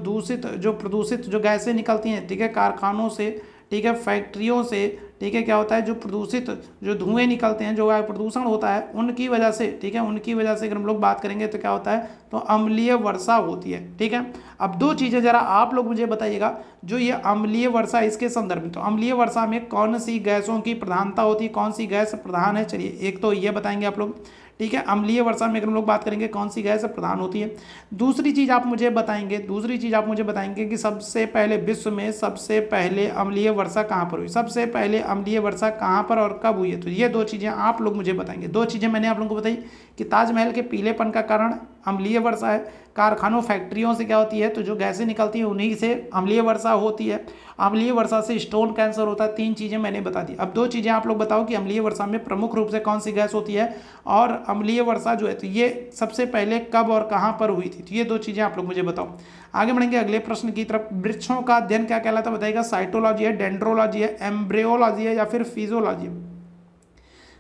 प्रदूषित जो गैसें निकलती हैं, ठीक है, कारखानों से, ठीक है, फैक्ट्रियों से, ठीक है, क्या होता है, जो प्रदूषित जो धुएं निकलते हैं, जो वायु प्रदूषण होता है, उनकी वजह से, ठीक है, उनकी वजह से अगर हम लोग बात करेंगे तो क्या होता है, तो अम्लीय वर्षा होती है, ठीक है। अब 2 चीज़ें जरा आप लोग मुझे बताइएगा, जो ये अम्लीय वर्षा इसके संदर्भ में, तो अम्लीय वर्षा में कौन सी गैसों की प्रधानता होती है, कौन सी गैस प्रधान है, चलिए एक तो ये बताएंगे आप लोग, ठीक है। अम्लीय वर्षा में अगर हम लोग बात करेंगे कौन सी गैस प्रधान होती है। दूसरी चीज़ आप मुझे बताएंगे कि सबसे पहले विश्व में सबसे पहले अम्लीय वर्षा कहाँ पर हुई, सबसे पहले अम्लीय वर्षा कहाँ पर और कब हुई है, तो ये 2 चीज़ें आप लोग मुझे बताएंगे। 2 चीज़ें मैंने आप लोगों को बताई कि ताजमहल के पीलेपन का कारण अम्लीय वर्षा है, कारखानों फैक्ट्रियों से क्या होती है, तो जो गैसें निकलती हैं उन्हीं से अम्लीय वर्षा होती है, अम्लीय वर्षा से स्टोन कैंसर होता है। 3 चीज़ें मैंने बता दी। अब 2 चीज़ें आप लोग बताओ कि अम्लीय वर्षा में प्रमुख रूप से कौन सी गैस होती है, और अम्लीय वर्षा जो है तो ये सबसे पहले कब और कहाँ पर हुई थी, तो ये 2 चीज़ें आप लोग मुझे बताओ। आगे बढ़ेंगे अगले प्रश्न की तरफ। वृक्षों का अध्ययन क्या कहलाता है, बताइएगा, साइटोलॉजी है, डेंड्रोलॉजी है, एम्ब्रियोलॉजी है, या फिर फिजियोलॉजी है,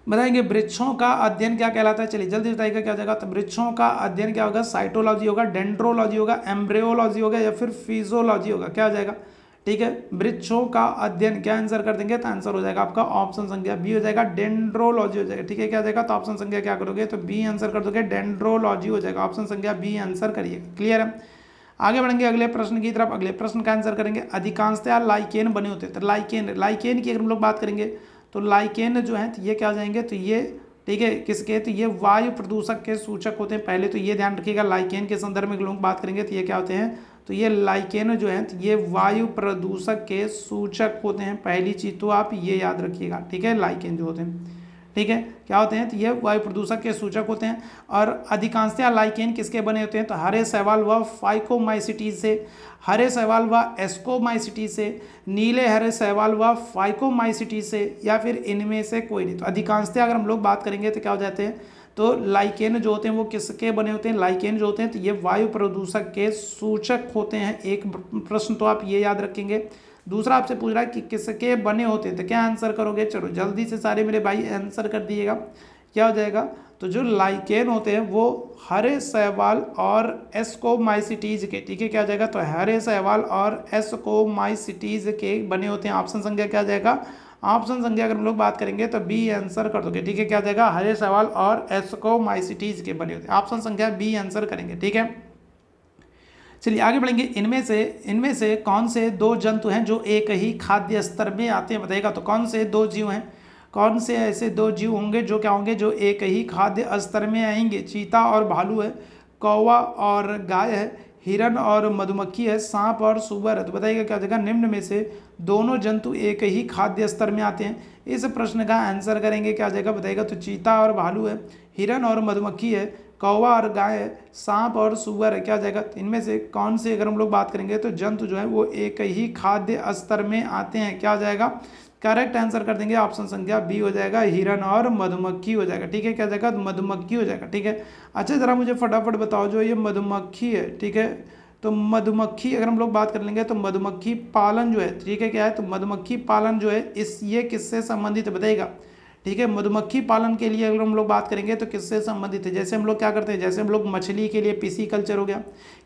बताएंगे। वृक्षों का अध्ययन क्या कहलाता है, चलिए जल्दी बताइएगा क्या हो जाएगा, तो वृक्षों का अध्ययन क्या होगा, साइटोलॉजी होगा, डेंड्रोलॉजी होगा, एम्ब्रियोलॉजी होगा, या फिर फिजियोलॉजी होगा, क्या हो जाएगा, ठीक है। वृक्षों का अध्ययन क्या आंसर कर देंगे, तो आंसर हो जाएगा आपका ऑप्शन संख्या बी हो जाएगा, डेंड्रोलॉजी हो जाएगा, ठीक है। क्या हो जाएगा, तो ऑप्शन संख्या क्या करोगे, तो बी आंसर कर दोगे, डेंड्रोलॉजी हो जाएगा, ऑप्शन संख्या बी आंसर करिएगा, क्लियर है। आगे बढ़ेंगे अगले प्रश्न की तरफ। अगले प्रश्न का आंसर करेंगे, अधिकांशतः लाइकेन बने होते हैं, तो लाइकेन की अगर हम लोग बात करेंगे तो लाइकेन जो है तो ये क्या हो जाएंगे, तो ये, ठीक है, किसके, तो ये वायु प्रदूषक के सूचक होते हैं। पहले तो ये ध्यान रखिएगा, लाइकेन के संदर्भ में लोग बात करेंगे तो ये क्या होते हैं, तो ये लाइकेन जो है तो ये वायु प्रदूषक के सूचक होते हैं। पहली चीज़ तो आप ये याद रखिएगा, ठीक है, लाइकेन जो होते हैं, ठीक है, क्या होते हैं, तो ये वायु प्रदूषक के सूचक होते हैं। और अधिकांशतः लाइकेन किसके बने होते हैं, तो हरे शैवाल व फाइकोमाइसिटीज से, हरे शैवाल व एस्कोमाइसिटीज से, नीले हरे शैवाल व फाइकोमाइसिटीज से, या फिर इनमें से कोई नहीं। तो अधिकांशतः अगर हम लोग बात करेंगे तो क्या हो जाते हैं, तो लाइकेन जो होते हैं वो किसके बने होते हैं, लाइकेन जो होते हैं तो ये वायु प्रदूषक के सूचक होते हैं। एक प्रश्न तो आप ये याद रखेंगे। दूसरा आपसे पूछ रहा है कि किसके बने होते हैं, तो क्या आंसर करोगे, चलो जल्दी से सारे मेरे भाई आंसर कर दिएगा, क्या हो जाएगा, तो जो लाइकेन होते हैं वो हरे शैवाल और एस्कोमाइसिटीज के, ठीक है, क्या हो जाएगा, तो हरे शैवाल और एस्कोमाइसिटीज के बने होते हैं। ऑप्शन संख्या क्या आ जाएगा, ऑप्शन संख्या अगर हम लोग बात करेंगे तो बी आंसर कर दोगे, ठीक है, क्या आ जाएगा, हरे शैवाल और एस्कोमाइसिटीज के बने होते हैं। ऑप्शन संख्या बी आंसर करेंगे, ठीक है। चलिए आगे बढ़ेंगे। इनमें से कौन से 2 जंतु हैं जो एक ही खाद्य स्तर में आते हैं, बताइएगा, तो कौन से 2 जीव हैं, कौन से ऐसे 2 जीव होंगे जो क्या होंगे, जो एक ही खाद्य स्तर में आएंगे। चीता और भालू है, कौवा और गाय है, हिरन और मधुमक्खी है, सांप और सूअर है। तो बताइएगा क्या जगह, निम्न में से दोनों जंतु एक ही खाद्य स्तर में आते हैं। इस प्रश्न का आंसर करेंगे, क्या जगह बताइएगा, तो चीता और भालू है, हिरन और मधुमक्खी है, कौवा और गाय है, सांप और सूअर है, क्या जाएगा, इनमें से कौन से अगर हम लोग बात करेंगे तो जंतु जो है वो एक ही खाद्य स्तर में आते हैं, क्या जाएगा, करेक्ट आंसर कर देंगे, ऑप्शन संख्या बी हो जाएगा, हिरन और मधुमक्खी हो जाएगा, ठीक है, क्या जाएगा, मधुमक्खी हो जाएगा, ठीक है। अच्छा जरा मुझे फटाफट बताओ, जो ये मधुमक्खी है, ठीक है, तो मधुमक्खी अगर हम लोग बात कर लेंगे तो मधुमक्खी पालन जो है, ठीक है, क्या है, तो मधुमक्खी पालन जो है ये किससे संबंधित है, बताइएगा, ठीक है। मधुमक्खी पालन के लिए अगर हम लोग बात करेंगे तो किससे संबंधित है, जैसे हम लोग क्या करते हैं, जैसे हम लोग मछली के लिए पिसी कल्चर हो गया,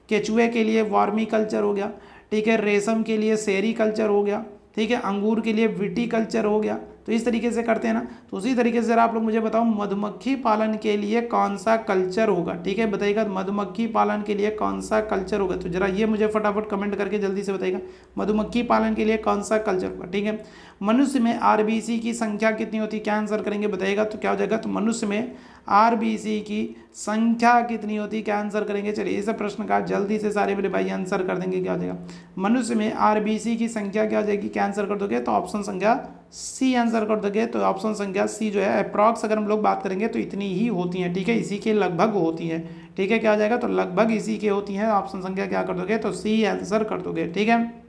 केचुए के लिए वार्मी कल्चर हो गया, ठीक है, रेशम के लिए सेरी कल्चर हो गया, ठीक है, अंगूर के लिए विटी कल्चर हो गया, तो इस तरीके से करते हैं ना। तो उसी तरीके से जरा आप लोग मुझे बताओ मधुमक्खी पालन के लिए कौन सा कल्चर होगा, ठीक है, बताइएगा, मधुमक्खी पालन के लिए कौन सा कल्चर होगा, तो जरा ये मुझे फटाफट कमेंट करके जल्दी से बताइएगा, मधुमक्खी पालन के लिए कौन सा कल्चर होगा, ठीक है। मनुष्य में आरबीसी की संख्या कितनी होती है, क्या आंसर करेंगे, बताइएगा, तो क्या हो जाएगा, तो मनुष्य में आरबीसी की संख्या कितनी होती है, क्या आंसर करेंगे। चलिए इस प्रश्न का जल्दी से सारे मेरे भाई आंसर कर देंगे, क्या हो जाएगा, मनुष्य में आरबीसी की संख्या क्या हो जाएगी, क्या आंसर कर दोगे, तो ऑप्शन संख्या सी आंसर कर दोगे तो ऑप्शन संख्या सी जो है अप्रॉक्स अगर हम लोग बात करेंगे तो इतनी ही होती हैं, ठीक है, इसी के लगभग होती हैं, ठीक है, क्या आ जाएगा तो लगभग इसी के होती हैं, ऑप्शन संख्या क्या कर दोगे तो सी आंसर कर दोगे, ठीक है।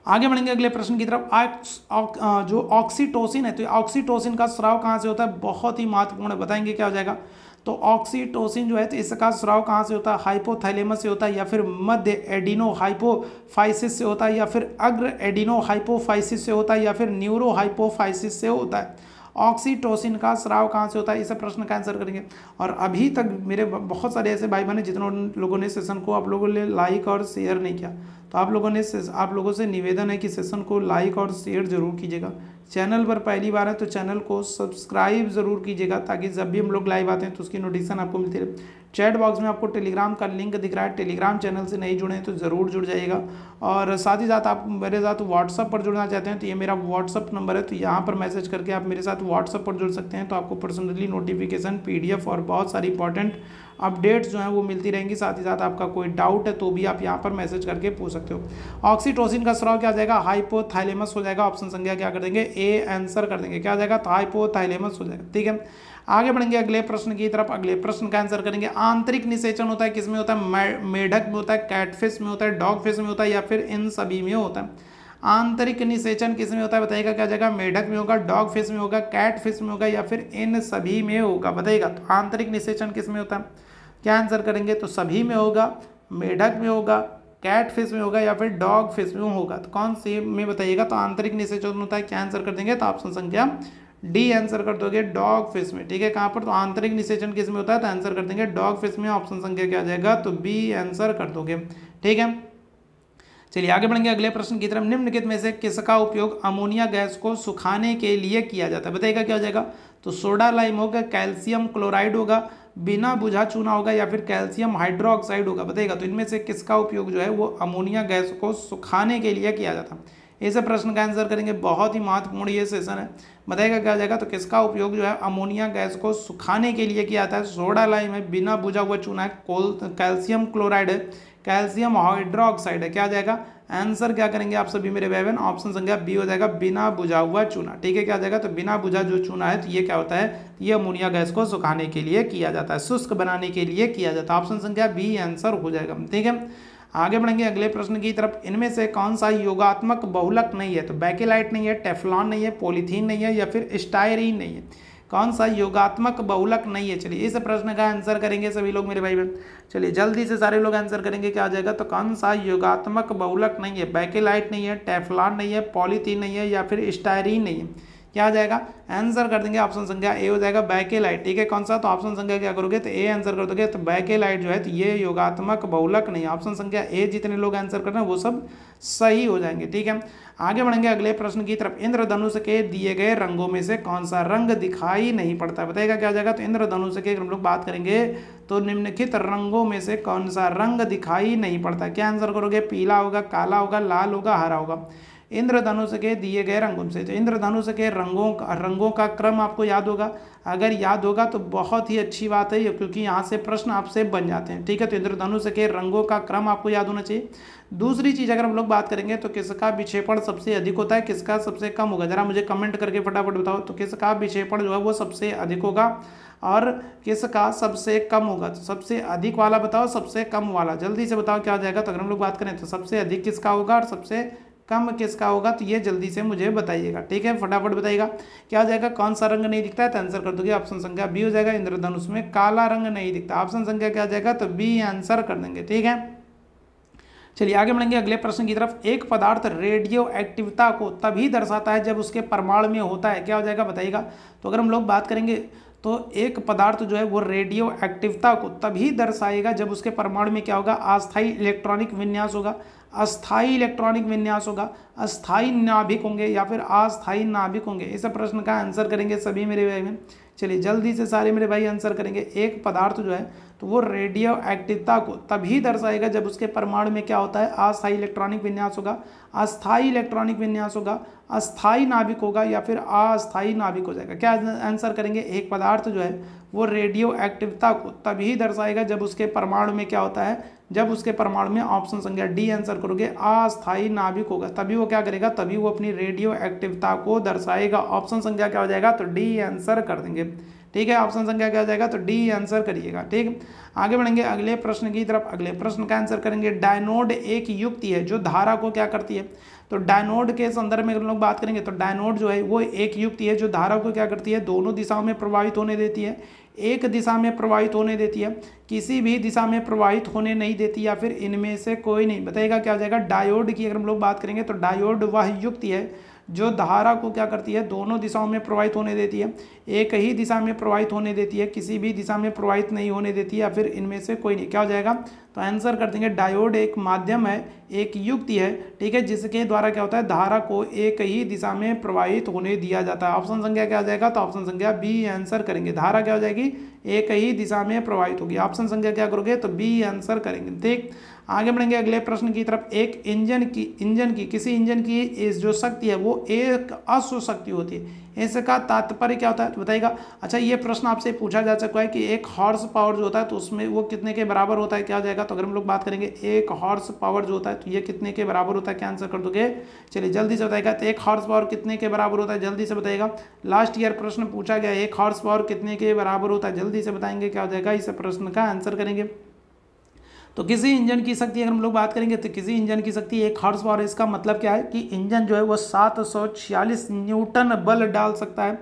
आगे बढ़ेंगे अगले प्रश्न की तरफ। जो ऑक्सीटोसिन है तो ऑक्सीटोसिन का स्राव कहाँ से होता है, बहुत ही महत्वपूर्ण है, बताएंगे क्या हो जाएगा। तो ऑक्सीटोसिन जो है तो इसका स्राव कहाँ से होता है, हाइपोथैलेमस से होता है, या फिर मध्य एडिनो हाइपोफाइसिस से होता है, या फिर अग्र एडिनो हाइपोफाइसिस से होता है, या फिर न्यूरो हाइपोफाइसिस से होता है। ऑक्सीटोसिन का स्राव कहाँ से होता है, इस प्रश्न का आंसर करेंगे। और अभी तक मेरे बहुत सारे ऐसे भाई बहन जितनों लोगों ने सेशन को आप लोगों ने लाइक और शेयर नहीं किया, तो आप लोगों से निवेदन है कि सेशन को लाइक और शेयर जरूर कीजिएगा। चैनल पर पहली बार है तो चैनल को सब्सक्राइब जरूर कीजिएगा, ताकि जब भी हम लोग लाइव आते हैं तो उसकी नोटिफिकेशन आपको मिलती रहे। चैट बॉक्स में आपको टेलीग्राम का लिंक दिख रहा है, टेलीग्राम चैनल से नहीं जुड़े हैं तो ज़रूर जुड़ जाइएगा। और साथ ही साथ आप मेरे साथ व्हाट्सअप पर जुड़ना चाहते हैं तो ये मेरा व्हाट्सअप नंबर है, तो यहाँ पर मैसेज करके आप मेरे साथ व्हाट्सअप पर जुड़ सकते हैं। तो आपको पर्सनली नोटिफिकेशन, PDF और बहुत सारी इंपॉर्टेंट अपडेट्स जो हैं वो मिलती रहेंगी। साथ ही साथ आपका कोई डाउट है तो भी आप यहाँ पर मैसेज करके पूछ सकते हो। ऑक्सीटोसिन का स्राव क्या आ जाएगा, हाइपोथैलेमस हो जाएगा, ऑप्शन संख्या क्या कर देंगे ए आंसर कर देंगे, क्या आ जाएगा तो हाइपोथैलेमस हो जाएगा, ठीक है। आगे बढ़ेंगे अगले प्रश्न की तरफ। अगले प्रश्न का आंसर करेंगे। आंतरिक निषेचन होता है किसमें होता है, मेढक में होता है, कैटफिश में होता है, डॉगफिश में होता है, या फिर इन सभी में होता है। आंतरिक निषेचन किसमें होता है बताइएगा, क्या जाएगा, मेढक में होगा, डॉग फिश में होगा, कैट फिश में होगा, या फिर इन सभी में होगा, बताइएगा। तो आंतरिक निषेचन किसमें होता है, क्या आंसर करेंगे, तो सभी में होगा, मेढक में होगा, कैट फिश में होगा, या फिर डॉग फिश में होगा। तो कौन से में बताइएगा, तो आंतरिक निषेचन होता है, क्या आंसर कर देंगे, तो ऑप्शन संख्या डी आंसर कर दोगे, डॉग फिश में, ठीक है। कहाँ पर, तो आंतरिक निषेचन किस में होता है, तो आंसर कर देंगे डॉग फिश में, ऑप्शन संख्या क्या आ जाएगा, तो बी आंसर कर दोगे, ठीक है। चलिए आगे बढ़ेंगे अगले प्रश्न की तरफ। निम्नलिखित में से किसका उपयोग अमोनिया गैस को सुखाने के लिए किया जाता है, बताइएगा क्या हो जाएगा, तो सोडा लाइम होगा, कैल्शियम क्लोराइड होगा, बिना बुझा चूना होगा, या फिर कैल्शियम हाइड्रोक्साइड होगा, बताइएगा। तो इनमें से किसका उपयोग जो है वो अमोनिया गैस को सुखाने के लिए किया जाता है, इस प्रश्न का आंसर करेंगे। बहुत ही महत्वपूर्ण ये सेशन है, बताइएगा क्या हो जाएगा, तो किसका उपयोग जो है अमोनिया गैस को सुखाने के लिए किया जाता है। सोडा लाइम है, बिना बुझा हुआ चूना है, कैल्शियम क्लोराइड है, कैल्शियम हाइड्रोक्साइड है, क्या आ जाएगा, आंसर क्या करेंगे आप सभी मेरे भाई बहन, ऑप्शन संख्या बी हो जाएगा, बिना बुझा हुआ चूना, ठीक है। क्या आ जाएगा, तो बिना बुझा जो चूना है तो ये क्या होता है, ये अमोनिया गैस को सुखाने के लिए किया जाता है, शुष्क बनाने के लिए किया जाता है, ऑप्शन संख्या बी आंसर हो जाएगा, ठीक है। आगे बढ़ेंगे अगले प्रश्न की तरफ। इनमें से कौन सा योगात्मक बहुलक नहीं है, तो बैकेलाइट नहीं है, टेफ्लॉन नहीं है, पॉलीथीन नहीं है, या फिर स्टायरीन नहीं है, कौन सा योगात्मक बहुलक नहीं है। चलिए इस प्रश्न का आंसर करेंगे सभी लोग मेरे भाई बहन, चलिए जल्दी से सारे लोग आंसर करेंगे, क्या आ जाएगा, तो कौन सा योगात्मक बहुलक नहीं है, बैकेलाइट नहीं है, टेफ्लॉन नहीं है, पॉलीथीन नहीं है, या फिर स्टायरीन नहीं है, क्या आ जाएगा, आंसर कर देंगे ऑप्शन संख्या ए हो जाएगा, बैकेलाइट, ठीक है। कौन सा, तो ऑप्शन संख्या क्या करोगे, तो ए आंसर कर दोगे। तो बैकेलाइट जो है तो ये योगात्मक बहुलक नहीं है, ऑप्शन संख्या ए जितने लोग आंसर कर रहे हैं वो सब सही हो जाएंगे, ठीक है। आगे बढ़ेंगे अगले प्रश्न की तरफ। इंद्रधनुष के दिए गए रंगों में से कौन सा रंग दिखाई नहीं पड़ता, बताइएगा क्या आ जाएगा, तो इंद्रधनुष के हम लोग बात करेंगे तो निम्नलिखित रंगों में से कौन सा रंग दिखाई नहीं पड़ता, क्या आंसर करोगे, पीला होगा, काला होगा, लाल होगा, हरा होगा। इंद्रधनुष के दिए गए रंगों से, तो इंद्रधनुष के रंगों का क्रम आपको याद होगा, अगर याद होगा तो बहुत ही अच्छी बात है, क्योंकि यहाँ से प्रश्न आपसे बन जाते हैं, ठीक है। तो इंद्रधनुष के रंगों का क्रम आपको याद होना चाहिए। दूसरी चीज़ अगर हम लोग बात करेंगे तो किसका विक्षेपण सबसे अधिक होता है, किसका सबसे कम होगा, जरा मुझे कमेंट करके फटाफट बताओ, तो किसका विक्षेपण जो है वो सबसे अधिक होगा और किसका सबसे कम होगा। तो सबसे अधिक वाला बताओ, सबसे कम वाला जल्दी से बताओ क्या हो जाएगा। तो अगर हम लोग बात करें तो सबसे अधिक किसका होगा और सबसे कम किसका होगा, तो ये जल्दी से मुझे बताइएगा, ठीक है, फटाफट बताइएगा क्या हो जाएगा। कौन सा रंग नहीं दिखता है, तो आंसर कर दोगे ऑप्शन संख्या बी हो जाएगा, इंद्रधनुष में काला रंग नहीं दिखता, ऑप्शन संख्या क्या आ जाएगा, तो बी आंसर कर देंगे, ठीक है। चलिए आगे बढ़ेंगे अगले प्रश्न की तरफ। एक पदार्थ रेडियो एक्टिविता को तभी दर्शाता है जब उसके परमाणु में होता है, क्या हो जाएगा बताइएगा। तो अगर हम लोग बात करेंगे तो एक पदार्थ जो है वो रेडियो एक्टिविता को तभी दर्शाएगा जब उसके परमाणु में क्या होगा, अस्थायी इलेक्ट्रॉनिक विन्यास होगा, अस्थायी इलेक्ट्रॉनिक विन्यास होगा, अस्थायी नाभिक होंगे, या फिर अस्थायी नाभिक होंगे। इस प्रश्न का आंसर करेंगे सभी मेरे भाई बहन, चलिए जल्दी से सारे मेरे भाई आंसर करेंगे। एक पदार्थ जो है तो वो रेडियो एक्टिविता को तभी दर्शाएगा जब उसके परमाणु में क्या होता है, अस्थायी इलेक्ट्रॉनिक विन्यास होगा, अस्थायी इलेक्ट्रॉनिक विन्यास होगा, अस्थायी नाभिक होगा, या फिर अस्थायी नाभिक हो जाएगा। क्या आंसर करेंगे, एक पदार्थ जो है वो रेडियो एक्टिविता को तभी दर्शाएगा जब उसके परमाणु में क्या होता है, जब उसके परमाणु में ऑप्शन संख्या डी आंसर करोगे अस्थायी नाभिक होगा, तभी वो क्या करेगा, तभी वो अपनी रेडियो एक्टिवता को दर्शाएगा। ऑप्शन संख्या क्या हो जाएगा, तो डी आंसर कर देंगे। ठीक है, ऑप्शन संख्या क्या हो जाएगा, तो डी आंसर करिएगा। ठीक, आगे बढ़ेंगे अगले प्रश्न की तरफ। अगले प्रश्न का आंसर करेंगे। डायनोड एक युक्ति है जो धारा को क्या करती है, तो डायनोड के संदर्भ में हम लोग बात करेंगे तो डायनोड जो है वो एक युक्ति है जो धारा को क्या करती है, दोनों दिशाओं में प्रभावित होने देती है, एक दिशा में प्रभावित होने देती है, किसी भी दिशा में प्रभावित होने नहीं देती, या फिर इनमें से कोई नहीं। बताइएगा क्या हो जाएगा। डायोड की अगर हम लोग बात करेंगे तो डायोड वह युक्ति है जो धारा को क्या करती है, दोनों दिशाओं में प्रवाहित होने देती है, एक ही दिशा में प्रवाहित होने देती है, किसी भी दिशा में प्रवाहित नहीं होने देती है, या फिर इनमें से कोई नहीं। क्या हो जाएगा, तो आंसर कर देंगे डायोड एक माध्यम है, एक युक्ति है, ठीक है, जिसके द्वारा क्या होता है, धारा को एक ही दिशा में प्रवाहित होने दिया जाता है। ऑप्शन संख्या क्या हो जाएगा, तो ऑप्शन संख्या बी आंसर करेंगे। धारा क्या हो जाएगी, एक ही दिशा में प्रवाहित होगी। ऑप्शन संख्या क्या करोगे, तो बी आंसर करेंगे। ठीक, आगे बढ़ेंगे अगले प्रश्न की तरफ। एक किसी इंजन की जो शक्ति है वो एक अश्व शक्ति होती है, इसका तात्पर्य क्या होता है, तो बताइएगा। अच्छा, ये प्रश्न आपसे पूछा जा सकता है कि एक हॉर्स पावर जो होता है तो उसमें वो कितने के बराबर होता है, क्या हो जाएगा, तो अगर हम लोग बात करेंगे एक हॉर्स पावर जो होता है तो ये कितने के बराबर होता है, क्या आंसर कर दोगे, चलिए जल्दी से बताइएगा। तो एक हॉर्स पावर कितने के बराबर होता है, जल्दी से बताइएगा। लास्ट ईयर प्रश्न पूछा गया, एक हॉर्स पावर कितने के बराबर होता है, जल्दी से बताएंगे क्या हो जाएगा, इस प्रश्न का आंसर करेंगे। तो किसी इंजन की शक्ति अगर हम लोग बात करेंगे तो किसी इंजन की शक्ति एक हॉर्स पावर है। इसका मतलब क्या है कि इंजन जो है वो 746 न्यूटन बल डाल सकता है।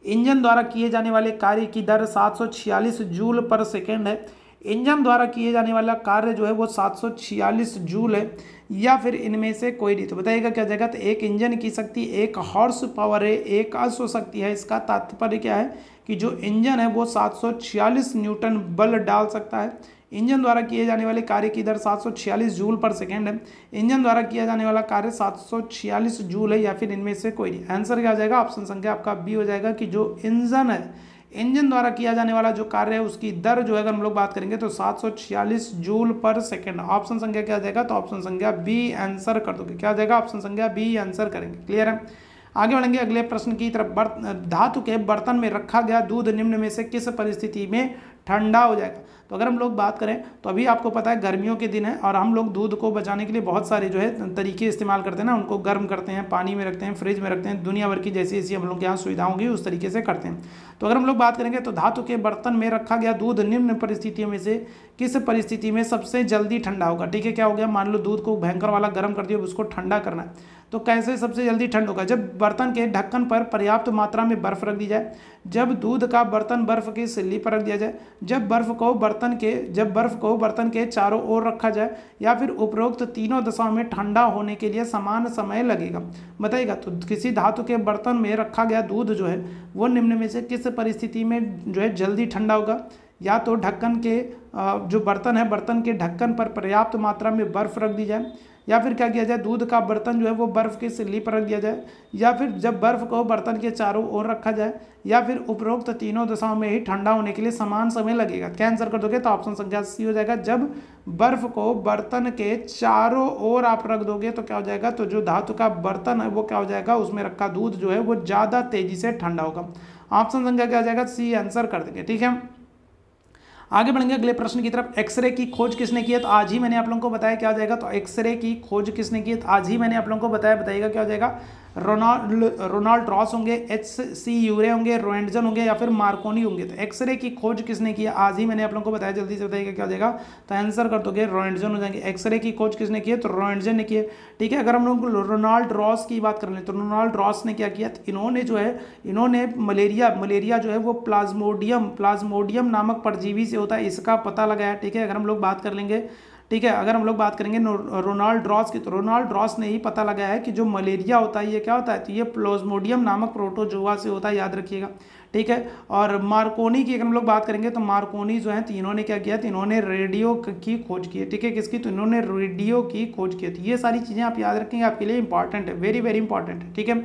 इंजन द्वारा किए जाने वाले कार्य की दर 746 जूल पर सेकेंड है। इंजन द्वारा किए जाने वाला कार्य जो है वो 746 जूल है, या फिर इनमें से कोई नहीं। तो बताइएगा क्या जाएगा। तो एक इंजन की शक्ति एक हॉर्स पावर है, एक अश्व शक्ति है। इसका तात्पर्य क्या है कि जो इंजन है वो 746 न्यूटन बल डाल सकता है। इंजन द्वारा किए जाने वाले कार्य की दर 746 जूल पर सेकेंड है। इंजन द्वारा किया जाने वाला कार्य 746 जूल है, या फिर इनमें से कोई नहीं। आंसर क्या हो जाएगा, ऑप्शन संख्या आपका बी हो जाएगा कि जो इंजन है, इंजन द्वारा किया जाने वाला जो कार्य है उसकी दर जो है अगर हम लोग बात करेंगे तो 746 जूल पर सेकेंड। ऑप्शन संख्या क्या हो जाएगा, तो ऑप्शन संख्या बी आंसर कर दोगे। क्या हो जाएगा, ऑप्शन संख्या बी आंसर करेंगे। क्लियर है, आगे बढ़ेंगे अगले प्रश्न की तरफ। धातु के बर्तन में रखा गया दूध निम्न में से किस परिस्थिति में ठंडा हो जाएगा। तो अगर हम लोग बात करें तो अभी आपको पता है गर्मियों के दिन है और हम लोग दूध को बचाने के लिए बहुत सारे जो है तरीके इस्तेमाल करते हैं ना, उनको गर्म करते हैं, पानी में रखते हैं, फ्रिज में रखते हैं, दुनिया भर की जैसी जैसी हम लोग के यहाँ सुविधा होंगी उस तरीके से करते हैं। तो अगर हम लोग बात करेंगे तो धातु के बर्तन में रखा गया दूध निम्न परिस्थितियों में से किस परिस्थिति में सबसे जल्दी ठंडा होगा। ठीक है, क्या हो गया, मान लो दूध को भयंकर वाला गर्म कर दिया, उसको ठंडा करना है, तो कैसे सबसे जल्दी ठंड होगा। जब बर्तन के ढक्कन पर पर्याप्त मात्रा में बर्फ रख दी जाए, जब दूध का बर्तन बर्फ की सिल्ली पर रख दिया जाए, जब बर्फ को बर्तन के चारों ओर रखा जाए, या फिर उपरोक्त तीनों दशाओं में ठंडा होने के लिए समान समय लगेगा। बताइएगा। तो किसी धातु के बर्तन में रखा गया दूध जो है वो निम्न में से किस परिस्थिति में जो है जल्दी ठंडा होगा। या तो ढक्कन के जो बर्तन है, बर्तन के ढक्कन पर पर्याप्त मात्रा में बर्फ रख दी जाए, या फिर क्या किया जाए, दूध का बर्तन जो है वो बर्फ़ की सिल्ली पर रख दिया जाए, या फिर जब बर्फ़ को बर्तन के चारों ओर रखा जाए, या फिर उपरोक्त तीनों दशाओं में ही ठंडा होने के लिए समान समय लगेगा। क्या आंसर कर दोगे, तो ऑप्शन संख्या सी हो जाएगा। जब बर्फ़ को बर्तन के चारों ओर आप रख दोगे तो क्या हो जाएगा, तो जो धातु का बर्तन है वो क्या हो जाएगा, उसमें रखा दूध जो है वो ज़्यादा तेज़ी से ठंडा होगा। ऑप्शन संख्या क्या हो जाएगा, सी आंसर कर देंगे। ठीक है, आगे बढ़ेंगे अगले प्रश्न की तरफ। एक्सरे की खोज किसने की है, तो आज ही मैंने आप लोगों को बताया। क्या हो जाएगा, तो एक्सरे की खोज किसने की है, तो आज ही मैंने आप लोगों को बताया। बताइएगा क्या हो जाएगा, रोनाल्ड रॉस होंगे, H.C. यूरे होंगे, रोएंटजन होंगे, या फिर मार्कोनी होंगे। तो एक्सरे की खोज किसने की है, आज ही मैंने आप लोगों को बताया। जल्दी से बताइएगा क्या हो जाएगा, तो आंसर कर दोगे रोएंटजन हो जाएंगे। एक्सरे की खोज किसने की है, तो रोएंटजन ने की है। ठीक है, अगर हम लोग रोनाल्ड रॉस की बात कर लें तो रोनाल्ड रॉस ने क्या किया, तो इन्होंने मलेरिया जो है वो प्लाज्मोडियम नामक परजीवी से होता है, इसका पता लगाया। ठीक है, अगर हम लोग बात कर लेंगे, ठीक है, अगर हम लोग बात करेंगे रोनाल्ड रॉस की, तो रोनाल्ड रॉस ने ही पता लगाया है कि जो मलेरिया होता है ये क्या होता है, तो ये प्लाज्मोडियम नामक प्रोटोजोआ से होता है, याद रखिएगा। ठीक है, और मार्कोनी की अगर हम लोग बात करेंगे तो मार्कोनी जो है तो इन्होंने क्या किया, तो इन्होंने रेडियो की खोज की है। ठीक है, किसकी, तो इन्होंने रेडियो की खोज की है। तो ये सारी चीज़ें आप याद रखेंगे, आपके लिए इंपॉर्टेंट है, वेरी वेरी इंपॉर्टेंट है। ठीक है,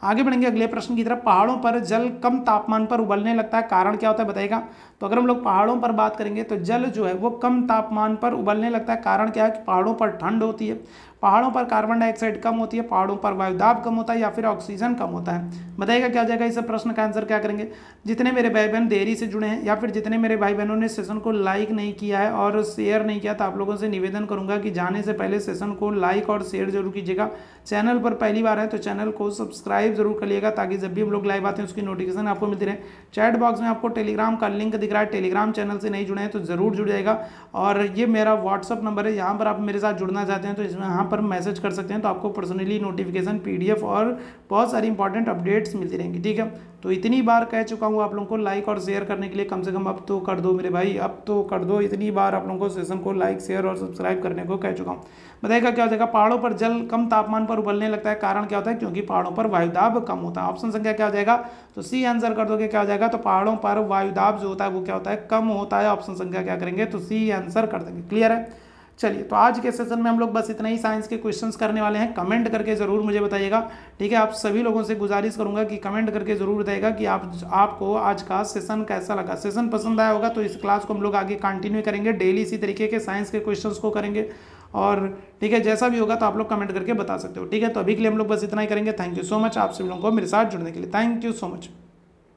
आगे बढ़ेंगे अगले प्रश्न की तरफ। पहाड़ों पर जल कम तापमान पर उबलने लगता है, कारण क्या होता है, बताइएगा। तो अगर हम लोग पहाड़ों पर बात करेंगे तो जल जो है वो कम तापमान पर उबलने लगता है, कारण क्या है कि पहाड़ों पर ठंड होती है। पहाड़ों पर कार्बन डाइऑक्साइड कम होती है, पहाड़ों पर वायुदाब कम होता है, या फिर ऑक्सीजन कम होता है। बताइएगा क्या हो जाएगा। इस प्रश्न का आंसर क्या करेंगे। जितने मेरे भाई बहन देरी से जुड़े हैं या फिर जितने मेरे भाई बहनों ने सेशन को लाइक नहीं किया है और शेयर नहीं किया, तो आप लोगों से निवेदन करूंगा कि जाने से पहले सेशन को लाइक और शेयर जरूर कीजिएगा। चैनल पर पहली बार है तो चैनल को सब्सक्राइब जरूर करिएगा, ताकि जब भी हम लोग लाइव आते हैं उसकी नोटिफिकेशन आपको मिलती रहे। चैट बॉक्स में आपको टेलीग्राम का लिंक दिख रहा है, टेलीग्राम चैनल से नहीं जुड़े हैं तो जरूर जुड़ जाएगा। और ये मेरा व्हाट्सअप नंबर है, यहाँ पर आप मेरे साथ जुड़ना चाहते हैं तो इसमें यहाँ पर मैसेज कर सकते हैं, तो आपको पर्सनली नोटिफिकेशन, PDF और बहुत सारी इंपॉर्टेंट अपडेट्स मिलती रहेंगी। ठीक है, तो इतनी बार कह चुका हूँ आप लोगों को लाइक और शेयर करने के लिए, कम से कम अब तो कर दो मेरे भाई, अब तो कर दो। इतनी बार आप लोगों को सेशन को लाइक, शेयर और सब्सक्राइब करने को कह चुका हूँ। बताइएगा क्या हो जाएगा। पहाड़ों पर जल कम तापमान पर उबलने लगता है, कारण क्या होता है। क्योंकि पहाड़ों पर वायुदाब कम होता है। ऑप्शन संख्या क्या हो जाएगा, तो सी आंसर कर दोगे क्या हो जाएगा। तो पहाड़ों पर वायुदाब जो होता है वो क्या होता है, कम होता है। ऑप्शन संख्या क्या करेंगे, तो सी आंसर कर देंगे। क्लियर है। चलिए, तो आज के सेशन में हम लोग बस इतना ही साइंस के क्वेश्चंस करने वाले हैं। कमेंट करके ज़रूर मुझे बताइएगा। ठीक है, आप सभी लोगों से गुजारिश करूंगा कि कमेंट करके ज़रूर बताइएगा कि आपको आज का सेशन कैसा लगा। सेशन पसंद आया होगा तो इस क्लास को हम लोग आगे कंटिन्यू करेंगे, डेली इसी तरीके के साइंस के क्वेश्चंस को करेंगे। और ठीक है, जैसा भी होगा तो आप लोग कमेंट करके बता सकते हो। ठीक है, तो अभी के लिए हम लोग बस इतना ही करेंगे। थैंक यू सो मच आप सभी लोगों को मेरे साथ जुड़ने के लिए। Thank you so much.